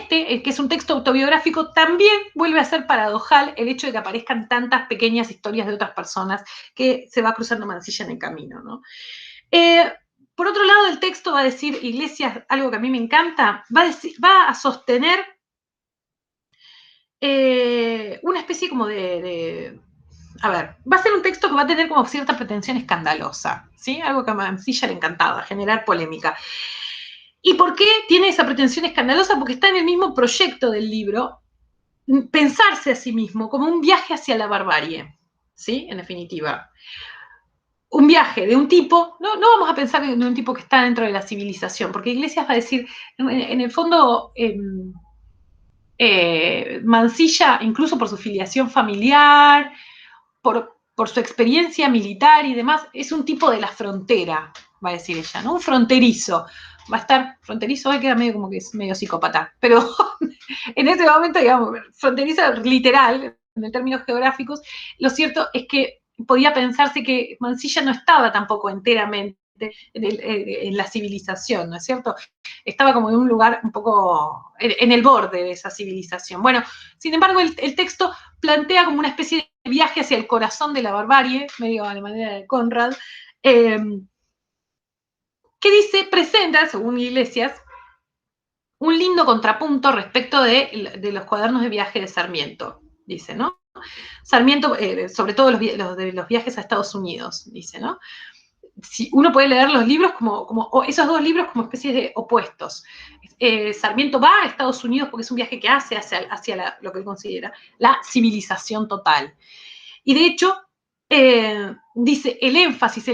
que es un texto autobiográfico, también vuelve a ser paradojal el hecho de que aparezcan tantas pequeñas historias de otras personas que se va cruzando Mansilla en el camino, ¿no? Por otro lado, el texto va a decir, Iglesias, algo que a mí me encanta, va a sostener una especie como a ver, va a ser un texto que va a tener como cierta pretensión escandalosa, ¿sí? Algo que a Mansilla le encantaba, generar polémica. ¿Y por qué tiene esa pretensión escandalosa? Porque está en el mismo proyecto del libro, pensarse a sí mismo como un viaje hacia la barbarie, ¿sí? En definitiva. Un viaje de un tipo, no vamos a pensar en un tipo que está dentro de la civilización, porque Iglesias va a decir, en el fondo, Mansilla, incluso por su filiación familiar, por su experiencia militar y demás, es un tipo de la frontera, va a decir ella, ¿no? Un fronterizo. Va a estar fronterizo, hoy queda medio como que es medio psicópata, pero en este momento, digamos, fronterizo literal, en términos geográficos, lo cierto es que podía pensarse que Mansilla no estaba tampoco enteramente en la civilización, ¿no es cierto? Estaba como en un lugar un poco en el borde de esa civilización. Bueno, sin embargo, el texto plantea como una especie de viaje hacia el corazón de la barbarie, medio a la manera de Conrad, que dice, presenta, según Iglesias, un lindo contrapunto respecto de los cuadernos de viaje de Sarmiento, dice, ¿no? Sarmiento, sobre todo los viajes a Estados Unidos, dice, ¿no? Si uno puede leer los libros como esos dos libros como especies de opuestos. Sarmiento va a Estados Unidos porque es un viaje que hace hacia lo que él considera la civilización total. Y de hecho, dice el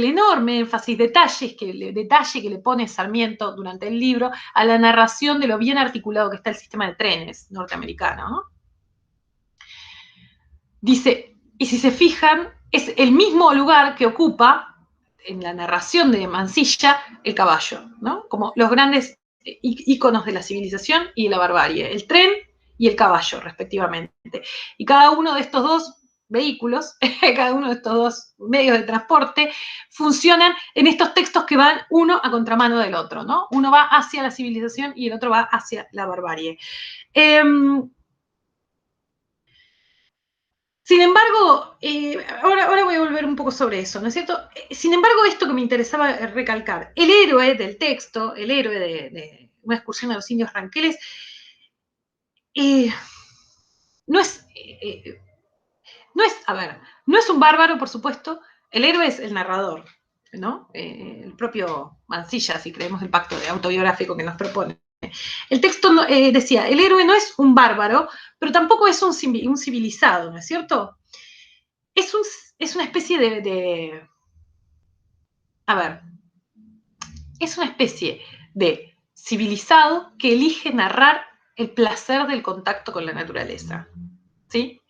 enorme énfasis, detalle que le pone Sarmiento durante el libro a la narración de lo bien articulado que está el sistema de trenes norteamericano, ¿no? Dice, y si se fijan, es el mismo lugar que ocupa en la narración de Mansilla el caballo, ¿no? Como los grandes íconos de la civilización y de la barbarie, el tren y el caballo, respectivamente. Y cada uno de estos dos vehículos, cada uno de estos dos medios de transporte, funcionan en estos textos que van uno a contramano del otro, ¿no? Uno va hacia la civilización y el otro va hacia la barbarie. Sin embargo, ahora voy a volver un poco sobre eso, ¿no es cierto? Sin embargo, esto que me interesaba recalcar, el héroe del texto, el héroe de una excursión a los indios ranqueles, no es, a ver, no es un bárbaro, por supuesto, el héroe es el narrador, ¿no? El propio Mansilla, si creemos el pacto autobiográfico que nos propone. El texto decía, el héroe no es un bárbaro, pero tampoco es un civilizado, ¿no es cierto? Es una especie a ver, es una especie de civilizado que elige narrar el placer del contacto con la naturaleza, ¿sí?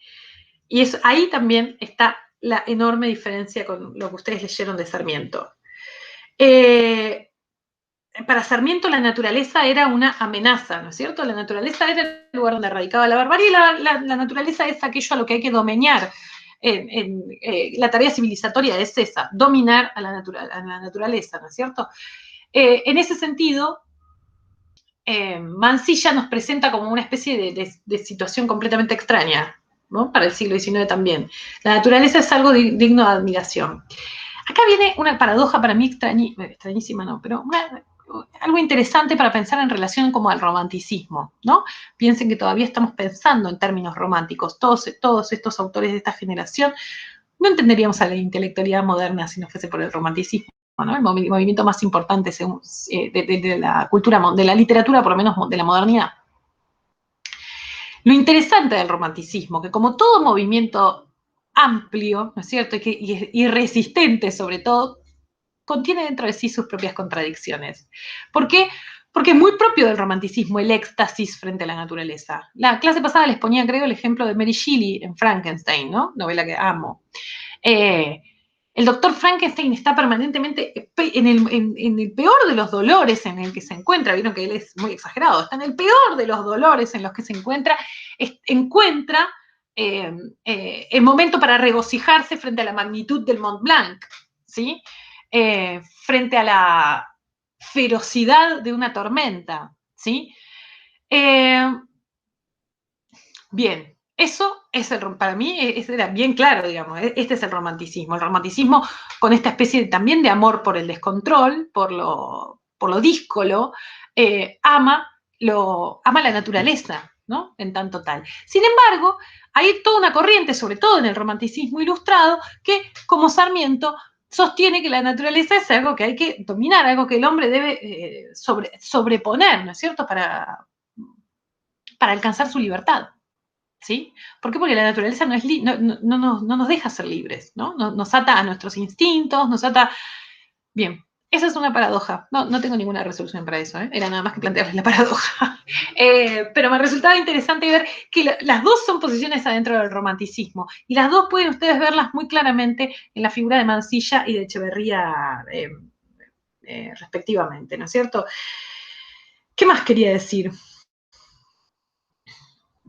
Y ahí también está la enorme diferencia con lo que ustedes leyeron de Sarmiento. Para Sarmiento la naturaleza era una amenaza, ¿no es cierto? La naturaleza era el lugar donde radicaba la barbarie y la naturaleza es aquello a lo que hay que domeñar. La tarea civilizatoria es esa, dominar a la naturaleza, ¿no es cierto? En ese sentido, Mansilla nos presenta como una especie de situación completamente extraña, ¿no? Para el siglo XIX también. La naturaleza es algo digno de admiración. Acá viene una paradoja para mí extrañísima, no, pero algo interesante para pensar en relación como al romanticismo, ¿no? Piensen que todavía estamos pensando en términos románticos. Todos estos autores de esta generación no entenderíamos a la intelectualidad moderna si no fuese por el romanticismo, ¿no? El movimiento más importante de la cultura, de la literatura, por lo menos de la modernidad. Lo interesante del romanticismo, que como todo movimiento amplio, ¿no es cierto? Y resistente sobre todo, contiene dentro de sí sus propias contradicciones. ¿Por qué? Porque es muy propio del romanticismo el éxtasis frente a la naturaleza. La clase pasada les ponía, creo, el ejemplo de Mary Shelley en Frankenstein, ¿no? Novela que amo. El doctor Frankenstein está permanentemente en el peor de los dolores en el que se encuentra, vieron que él es muy exagerado, está en el peor de los dolores en los que se encuentra, encuentra el momento para regocijarse frente a la magnitud del Mont Blanc, ¿sí? Frente a la ferocidad de una tormenta, ¿sí? Bien, eso es para mí era bien claro, digamos, este es el romanticismo con esta especie también de amor por el descontrol, por lo díscolo, ama la naturaleza, ¿no? En tanto tal. Sin embargo, hay toda una corriente, sobre todo en el romanticismo ilustrado, que, como Sarmiento, sostiene que la naturaleza es algo que hay que dominar, algo que el hombre debe sobreponer, ¿no es cierto?, para alcanzar su libertad. ¿Sí? ¿Por qué? Porque la naturaleza no nos deja ser libres, ¿no? Nos ata a nuestros instintos, nos ata... Bien, esa es una paradoja. No tengo ninguna resolución para eso, ¿eh? Era nada más que plantearles la paradoja. Pero me resultaba interesante ver que las dos son posiciones adentro del romanticismo y las dos pueden ustedes verlas muy claramente en la figura de Mansilla y de Echeverría respectivamente, ¿no es cierto? ¿Qué más quería decir?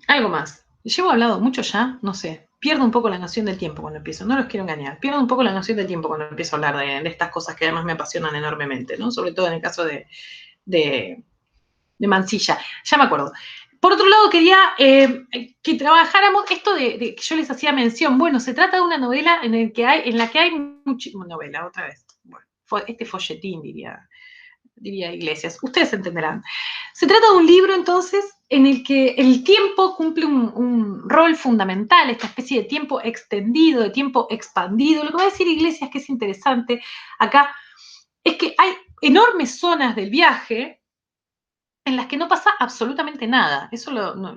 Algo más. Llevo hablado mucho ya, no sé. Pierdo un poco la noción del tiempo cuando empiezo, no los quiero engañar. Pierdo un poco la noción del tiempo cuando empiezo a hablar de estas cosas que además me apasionan enormemente, ¿no? Sobre todo en el caso de Mansilla. Ya me acuerdo. Por otro lado, quería que trabajáramos esto de que yo les hacía mención. Bueno, se trata de una novela en la que hay muchísima novela, otra vez. Bueno, este folletín, diría Iglesias. Ustedes entenderán. Se trata de un libro, entonces, en el que el tiempo cumple un rol fundamental, esta especie de tiempo extendido, de tiempo expandido. Lo que va a decir Iglesias, que es interesante acá, es que hay enormes zonas del viaje en las que no pasa absolutamente nada. Eso,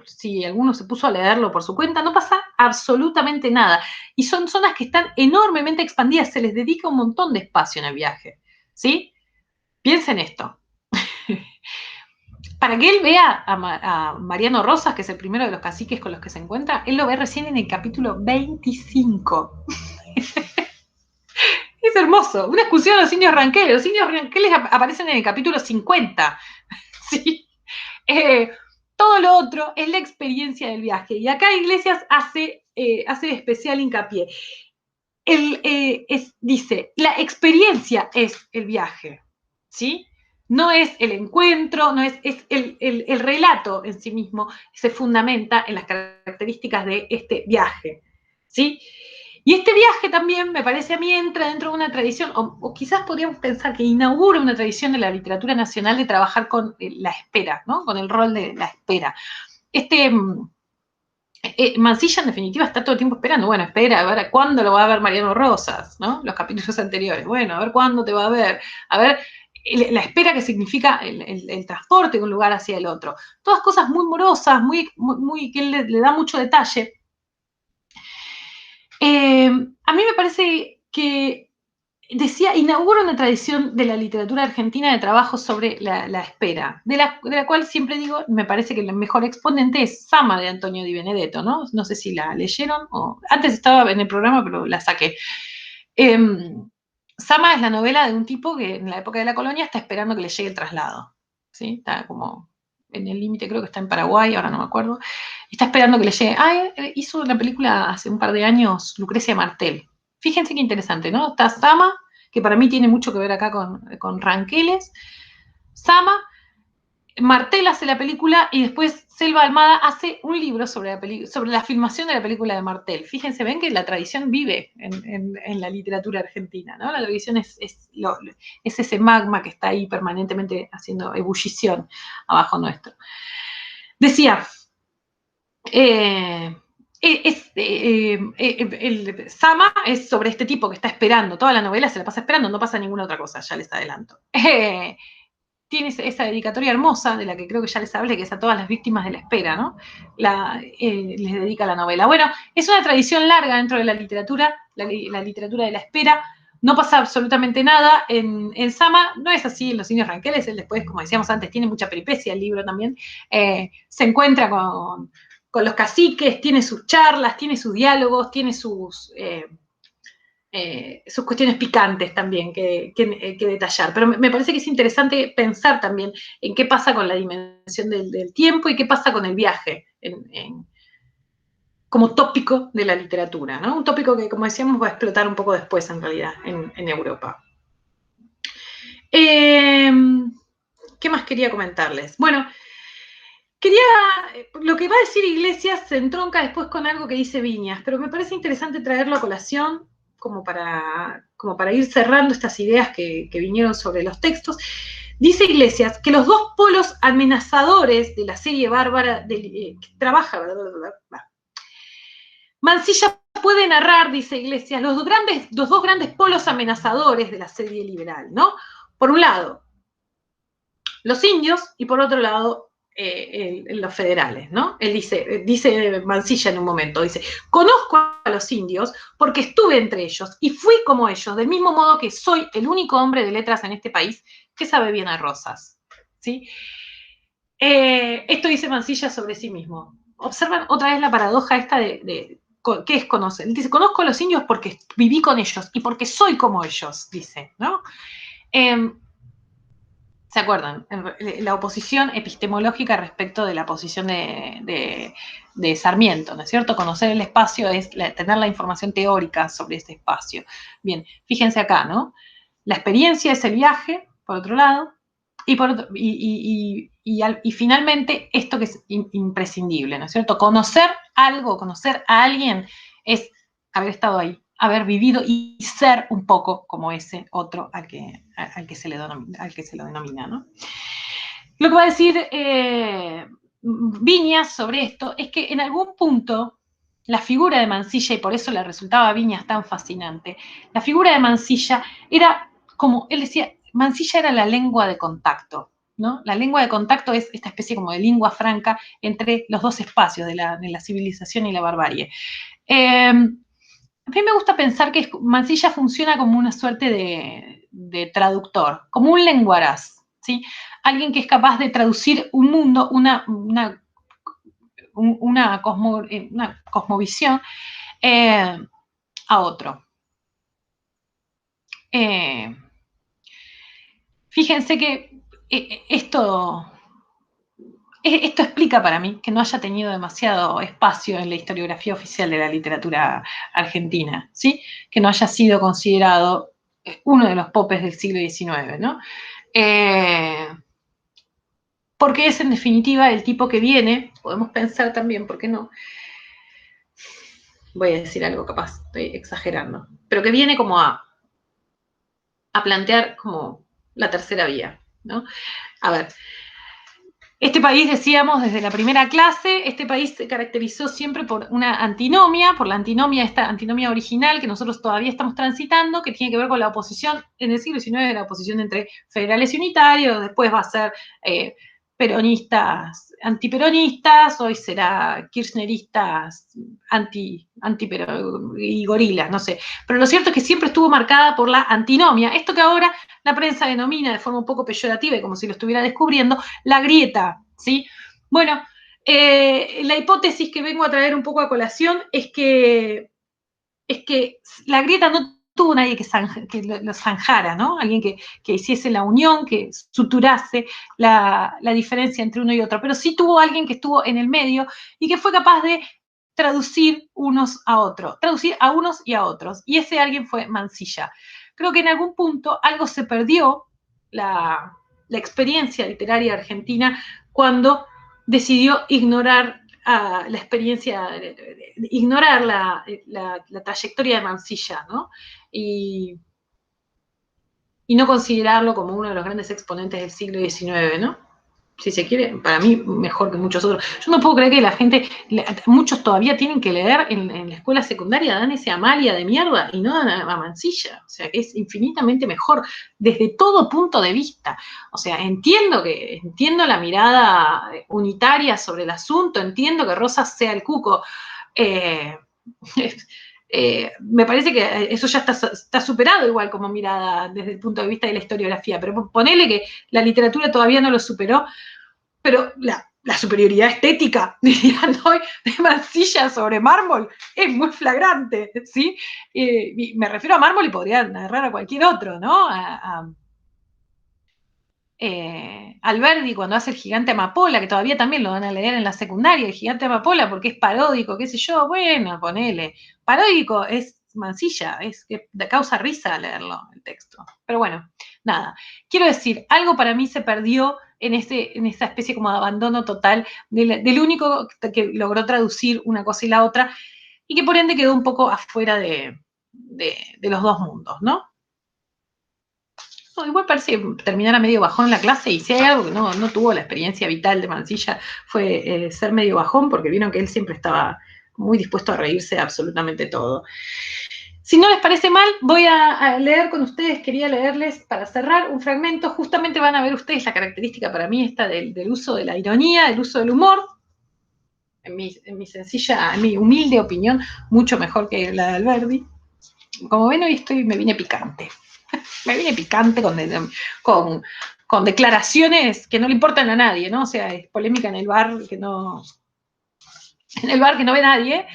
si alguno se puso a leerlo por su cuenta, no pasa absolutamente nada. Y son zonas que están enormemente expandidas, se les dedica un montón de espacio en el viaje, ¿sí? Piensen esto. Para que él vea a Mariano Rosas, que es el primero de los caciques con los que se encuentra, él lo ve recién en el capítulo 25. Es hermoso. Una excursión a los indios ranqueles. Los indios ranqueles aparecen en el capítulo 50. ¿Sí? Todo lo otro es la experiencia del viaje. Y acá Iglesias hace especial hincapié. Dice, la experiencia es el viaje. ¿Sí? No es el encuentro, no es el relato en sí mismo se fundamenta en las características de este viaje, ¿sí? Y este viaje también, me parece a mí, entra dentro de una tradición, o quizás podríamos pensar que inaugura una tradición de la literatura nacional de trabajar con la espera, ¿no? Con el rol de la espera. Mansilla, en definitiva, está todo el tiempo esperando. Bueno, espera, a ver cuándo lo va a ver Mariano Rosas, ¿no? Los capítulos anteriores. Bueno, a ver cuándo te va a ver. A ver, la espera que significa el transporte de un lugar hacia el otro. Todas cosas muy morosas, que él le da mucho detalle. A mí me parece que decía, inaugura una tradición de la literatura argentina de trabajo sobre la espera, de la cual siempre digo, me parece que el mejor exponente es Sama de Antonio Di Benedetto, ¿no? No sé si la leyeron, o antes estaba en el programa, pero la saqué. Sama es la novela de un tipo que en la época de la colonia está esperando que le llegue el traslado, ¿sí? Está como en el límite, creo que está en Paraguay, ahora no me acuerdo, está esperando que le llegue. Hizo una película hace un par de años, Lucrecia Martel. Fíjense qué interesante, ¿no? Está Sama, que para mí tiene mucho que ver acá con Ranqueles. Sama, Martel hace la película y después Selva Almada hace un libro sobre la filmación de la película de Martel. Fíjense, ven que la tradición vive en la literatura argentina, ¿no? La tradición es ese magma que está ahí permanentemente haciendo ebullición abajo nuestro. Decía, Sama es sobre este tipo que está esperando, toda la novela se la pasa esperando, no pasa ninguna otra cosa, ya les adelanto. Tiene esa dedicatoria hermosa, de la que creo que ya les hablé, que es a todas las víctimas de la espera, ¿no? Les dedica la novela. Bueno, es una tradición larga dentro de la literatura de la espera. No pasa absolutamente nada en Sama, no es así en Los Indios Ranqueles, él después, como decíamos antes, tiene mucha peripecia el libro también, se encuentra con los caciques, tiene sus charlas, tiene sus diálogos, tiene sus cuestiones picantes también que detallar. Pero me parece que es interesante pensar también en qué pasa con la dimensión del tiempo y qué pasa con el viaje como tópico de la literatura, ¿no? Un tópico que, como decíamos, va a explotar un poco después, en realidad, en Europa. ¿Qué más quería comentarles? Bueno, lo que va a decir Iglesias se entronca después con algo que dice Viñas, pero me parece interesante traerlo a colación como para ir cerrando estas ideas que vinieron sobre los textos. Dice Iglesias que los dos polos amenazadores de la serie bárbara que trabaja, Mansilla puede narrar, dice Iglesias, los dos grandes polos amenazadores de la serie liberal, ¿no? Por un lado, los indios y por otro lado, los federales, ¿no? Él dice Mansilla en un momento, dice, conozco a los indios porque estuve entre ellos y fui como ellos, del mismo modo que soy el único hombre de letras en este país que sabe bien a Rosas, ¿sí? Esto dice Mansilla sobre sí mismo. Observan otra vez la paradoja esta de ¿qué es conocer? Dice, conozco a los indios porque viví con ellos y porque soy como ellos, dice, ¿no? ¿Se acuerdan? La oposición epistemológica respecto de la posición de Sarmiento, ¿no es cierto? Conocer el espacio es tener la información teórica sobre ese espacio. Bien, fíjense acá, ¿no? La experiencia es el viaje, por otro lado, y finalmente esto que es imprescindible, ¿no es cierto? Conocer algo, conocer a alguien es haber estado ahí, haber vivido y ser un poco como ese otro al que se lo denomina, ¿no? Lo que va a decir Viñas sobre esto es que en algún punto la figura de Mansilla, y por eso le resultaba a Viñas tan fascinante, la figura de Mansilla era como, él decía, Mansilla era la lengua de contacto, ¿no? La lengua de contacto es esta especie como de lengua franca entre los dos espacios de la civilización y la barbarie. A mí me gusta pensar que Mansilla funciona como una suerte de traductor, como un lenguaraz, ¿sí? Alguien que es capaz de traducir un mundo, una cosmovisión a otro. Fíjense que esto explica para mí que no haya tenido demasiado espacio en la historiografía oficial de la literatura argentina, ¿sí? Que no haya sido considerado uno de los popes del siglo XIX, ¿no? Porque es en definitiva el tipo que viene, podemos pensar también, ¿por qué no? Voy a decir algo capaz, estoy exagerando, pero que viene como a plantear como la tercera vía, ¿no? A ver, este país, decíamos desde la primera clase, este país se caracterizó siempre por una antinomia, por la antinomia, esta antinomia original que nosotros todavía estamos transitando, que tiene que ver con la oposición, en el siglo XIX, la oposición entre federales y unitarios, después va a ser peronistas, antiperonistas, hoy será kirchneristas, y gorilas, no sé. Pero lo cierto es que siempre estuvo marcada por la antinomia, esto que ahora la prensa denomina de forma un poco peyorativa y como si lo estuviera descubriendo, la grieta, ¿sí? Bueno, la hipótesis que vengo a traer un poco a colación es que la grieta no tuvo nadie que lo zanjara, ¿no? Alguien que hiciese la unión, que suturase la diferencia entre uno y otro, pero sí tuvo alguien que estuvo en el medio y que fue capaz de traducir unos a otros, traducir a unos y a otros. Y ese alguien fue Mansilla. Creo que en algún punto algo se perdió la experiencia literaria argentina cuando decidió ignorar la experiencia, ignorar la trayectoria de Mansilla, ¿no? Y no considerarlo como uno de los grandes exponentes del siglo XIX, ¿no? Si se quiere, para mí mejor que muchos otros. Yo no puedo creer que la gente, muchos todavía tienen que leer en la escuela secundaria, dan ese Amalia de mierda y no dan a Mansilla. O sea, que es infinitamente mejor desde todo punto de vista. O sea, entiendo la mirada unitaria sobre el asunto, entiendo que Rosas sea el cuco. Me parece que eso ya está superado igual como mirada desde el punto de vista de la historiografía, pero ponele que la literatura todavía no lo superó, pero la superioridad estética, dirían hoy, de Mansilla sobre mármol es muy flagrante, ¿sí? Y me refiero a mármol y podría narrar a cualquier otro, ¿no? Alberdi cuando hace el gigante Amapola, que todavía también lo van a leer en la secundaria, el gigante Amapola, porque es paródico, qué sé yo, bueno, ponele. Paródico es Mansilla, es que causa risa leerlo, el texto. Pero bueno, nada. Quiero decir, algo para mí se perdió en esa especie como de abandono total del único que logró traducir una cosa y la otra, y que por ende quedó un poco afuera de los dos mundos, ¿no? No, igual parece terminar a medio bajón la clase y si hay algo que no tuvo la experiencia vital de Mansilla fue ser medio bajón porque vieron que él siempre estaba muy dispuesto a reírse de absolutamente todo. Si no les parece mal, voy a leer con ustedes, quería leerles para cerrar un fragmento, justamente van a ver ustedes la característica para mí esta del uso de la ironía, del uso del humor, en mi humilde opinión, mucho mejor que la de Alberdi. Como ven, hoy me vine picante. Me viene picante con declaraciones que no le importan a nadie, ¿no? O sea, es polémica en el bar que no ve nadie.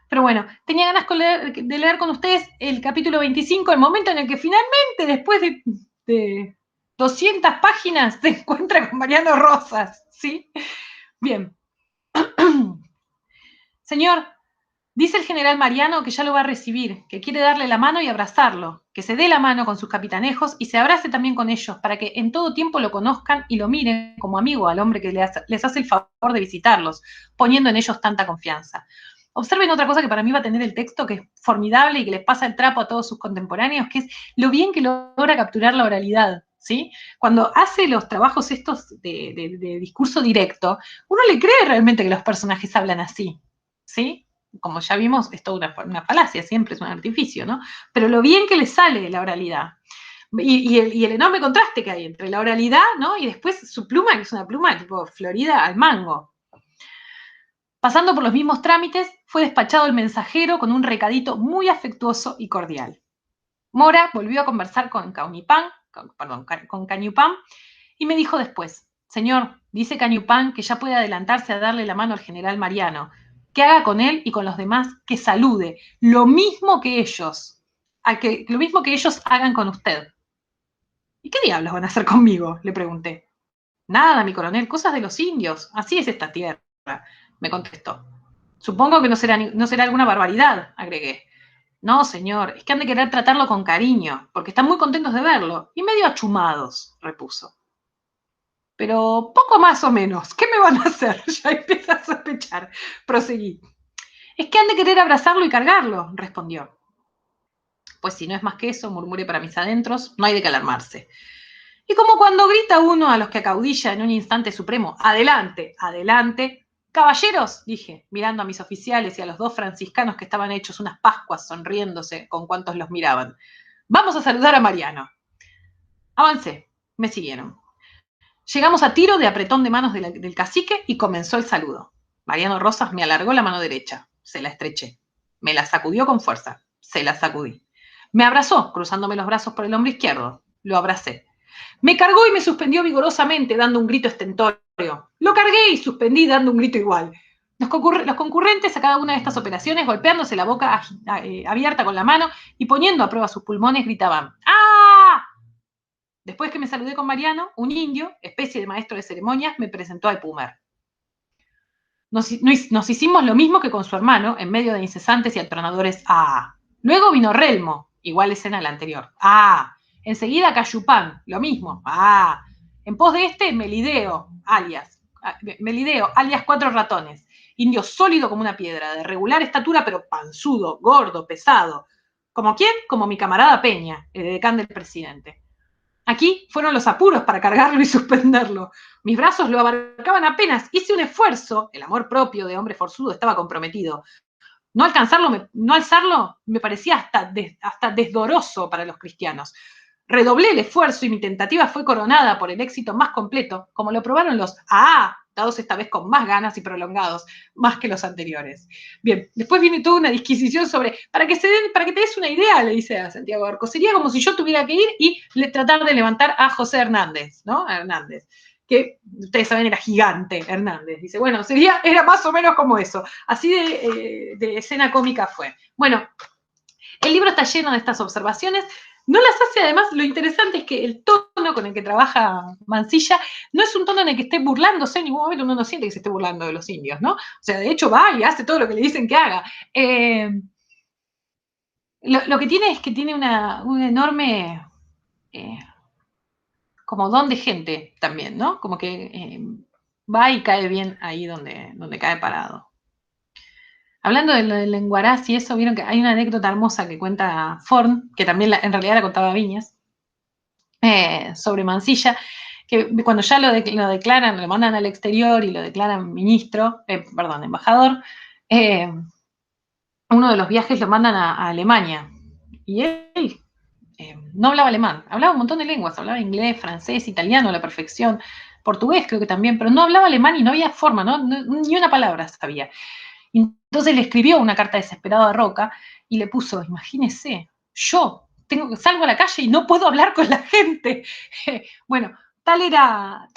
Pero bueno, tenía ganas de leer con ustedes el capítulo 25, el momento en el que finalmente, después de 200 páginas, se encuentra con Mariano Rosas, ¿sí? Bien. Señor, dice el general Mariano que ya lo va a recibir, que quiere darle la mano y abrazarlo, que se dé la mano con sus capitanejos y se abrace también con ellos, para que en todo tiempo lo conozcan y lo miren como amigo al hombre que les hace el favor de visitarlos, poniendo en ellos tanta confianza. Observen otra cosa que para mí va a tener el texto, que es formidable y que les pasa el trapo a todos sus contemporáneos, que es lo bien que logra capturar la oralidad, ¿sí? Cuando hace los trabajos estos de discurso directo, uno le cree realmente que los personajes hablan así, ¿sí? Como ya vimos, es toda una falacia, siempre es un artificio, ¿no? Pero lo bien que le sale la oralidad. Y el enorme contraste que hay entre la oralidad, ¿no? Y después su pluma, que es una pluma tipo Florida al mango. Pasando por los mismos trámites, fue despachado el mensajero con un recadito muy afectuoso y cordial. Mora volvió a conversar con Cañupán y me dijo después: señor, dice Cañupán que ya puede adelantarse a darle la mano al general Mariano, que haga con él y con los demás, que salude, lo mismo que ellos hagan con usted. ¿Y qué diablos van a hacer conmigo?, le pregunté. Nada, mi coronel, cosas de los indios, así es esta tierra, me contestó. Supongo que no será alguna barbaridad, agregué. No, señor, es que han de querer tratarlo con cariño, porque están muy contentos de verlo, y medio achumados, repuso. Pero poco más o menos, ¿qué me van a hacer? Ya empieza a sospechar. Proseguí. Es que han de querer abrazarlo y cargarlo, respondió. Pues si no es más que eso, murmuré para mis adentros, no hay de qué alarmarse. Y como cuando grita uno a los que acaudilla en un instante supremo, adelante, adelante, caballeros, dije, mirando a mis oficiales y a los dos franciscanos que estaban hechos unas pascuas sonriéndose con cuantos los miraban. Vamos a saludar a Mariano. Avancé, me siguieron. Llegamos a tiro de apretón de manos del cacique y comenzó el saludo. Mariano Rosas me alargó la mano derecha, se la estreché. Me la sacudió con fuerza, se la sacudí. Me abrazó, cruzándome los brazos por el hombro izquierdo. Lo abracé. Me cargó y me suspendió vigorosamente, dando un grito estentorio. Lo cargué y suspendí dando un grito igual. Los concurrentes a cada una de estas operaciones, golpeándose la boca abierta con la mano y poniendo a prueba sus pulmones, gritaban ¡ah! Después que me saludé con Mariano, un indio, especie de maestro de ceremonias, me presentó al Pumer. Nos hicimos lo mismo que con su hermano, en medio de incesantes y atronadores ¡ah! Luego vino Relmo, igual escena a la anterior. ¡ah! Enseguida Cayupán, lo mismo. ¡ah! En pos de este, Melideo, alias Cuatro Ratones. Indio sólido como una piedra, de regular estatura, pero panzudo, gordo, pesado. ¿Como quién? Como mi camarada Peña, el decán del presidente. Aquí fueron los apuros para cargarlo y suspenderlo. Mis brazos lo abarcaban apenas. Hice un esfuerzo. El amor propio de hombre forzudo estaba comprometido. No alzarlo me parecía hasta desdoroso para los cristianos. Redoblé el esfuerzo y mi tentativa fue coronada por el éxito más completo, como lo probaron los dados esta vez con más ganas y prolongados, más que los anteriores. Bien, después viene toda una disquisición sobre, para que te des una idea, le dice a Santiago Arco, sería como si yo tuviera que ir y tratar de levantar a José Hernández, ¿no? A Hernández, que ustedes saben era gigante Hernández. Dice, bueno, era más o menos como eso. Así de escena cómica fue. Bueno, el libro está lleno de estas observaciones. No las hace, además, lo interesante es que el tono con el que trabaja Mansilla no es un tono en el que esté burlándose, en ningún momento uno no siente que se esté burlando de los indios, ¿no? O sea, de hecho va y hace todo lo que le dicen que haga. Lo que tiene es que tiene un enorme como don de gente también, ¿no? Como que va y cae bien ahí donde cae parado. Hablando del lenguaraz y eso, vieron que hay una anécdota hermosa que cuenta Forn, que también en realidad la contaba Viñas, sobre Mansilla, que cuando ya lo declaran, lo mandan al exterior y lo declaran embajador, uno de los viajes lo mandan a Alemania. Y él no hablaba alemán, hablaba un montón de lenguas, hablaba inglés, francés, italiano a la perfección, portugués creo que también, pero no hablaba alemán y no había forma, ni una palabra sabía. Entonces le escribió una carta desesperada a Roca y le puso, imagínese, yo salgo a la calle y no puedo hablar con la gente. Bueno, tal era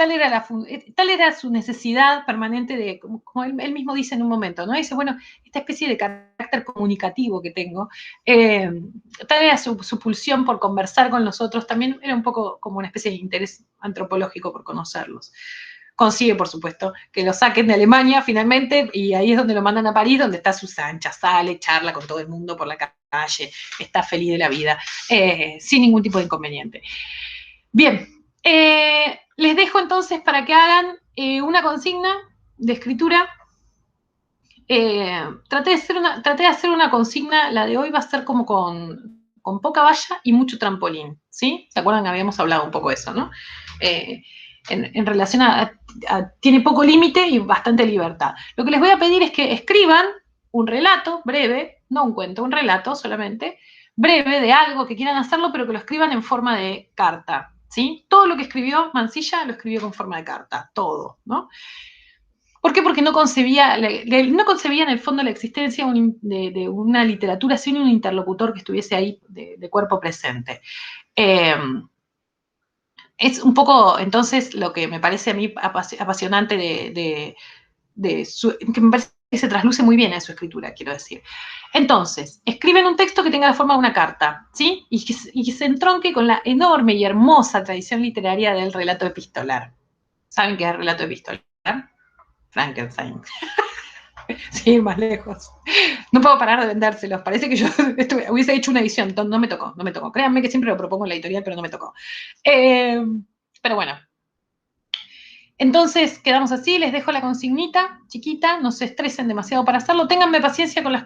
su necesidad permanente de, como él mismo dice en un momento, ¿no? Dice, bueno, esta especie de carácter comunicativo que tengo, tal era su pulsión por conversar con los otros, también era un poco como una especie de interés antropológico por conocerlos. Consigue, por supuesto, que lo saquen de Alemania finalmente, y ahí es donde lo mandan a París, donde está sus anchas, sale, charla con todo el mundo por la calle, está feliz de la vida, sin ningún tipo de inconveniente. Bien, les dejo entonces para que hagan una consigna de escritura. Traté de hacer una consigna, la de hoy va a ser como con poca valla y mucho trampolín, ¿sí? ¿Se acuerdan que habíamos hablado un poco de eso, no? En relación tiene poco límite y bastante libertad. Lo que les voy a pedir es que escriban un relato breve, no un cuento, un relato solamente, breve de algo que quieran hacerlo, pero que lo escriban en forma de carta, ¿sí? Todo lo que escribió Mansilla lo escribió con forma de carta, todo, ¿no? ¿Por qué? Porque no concebía en el fondo la existencia de una literatura sin un interlocutor que estuviese ahí de cuerpo presente. Es un poco, entonces, lo que me parece a mí apasionante que me parece que se trasluce muy bien en su escritura, quiero decir. Entonces, escriben un texto que tenga la forma de una carta, ¿sí? Y que se entronque con la enorme y hermosa tradición literaria del relato epistolar. ¿Saben qué es el relato epistolar? Frankenstein. Sí, más lejos. No puedo parar de vendérselos. Parece que yo hubiese hecho una edición. No me tocó. Créanme que siempre lo propongo en la editorial, pero no me tocó. Pero bueno. Entonces, quedamos así. Les dejo la consignita chiquita. No se estresen demasiado para hacerlo. Ténganme paciencia con las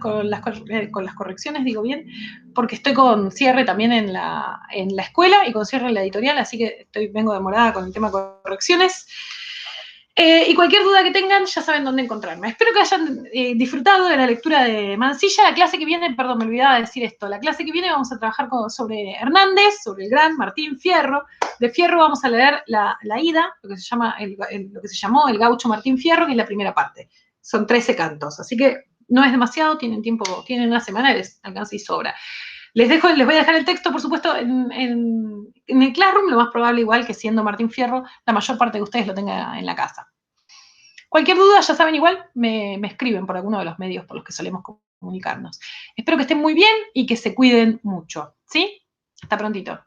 correcciones, digo bien, porque estoy con cierre también en la escuela y con cierre en la editorial, así que vengo demorada con el tema de correcciones. Y cualquier duda que tengan, ya saben dónde encontrarme. Espero que hayan disfrutado de la lectura de Mansilla. La clase que viene, perdón, me olvidaba de decir esto, la clase que viene vamos a trabajar sobre Hernández, sobre el gran Martín Fierro. De Fierro vamos a leer la Ida, lo que se llama lo que se llamó el gaucho Martín Fierro, que es la primera parte. Son 13 cantos, así que no es demasiado, tienen tiempo, tienen una semana, les alcanza y sobra. Les voy a dejar el texto, por supuesto, en el Classroom, lo más probable igual que siendo Martín Fierro, la mayor parte de ustedes lo tenga en la casa. Cualquier duda, ya saben igual, me escriben por alguno de los medios por los que solemos comunicarnos. Espero que estén muy bien y que se cuiden mucho, ¿sí? Hasta prontito.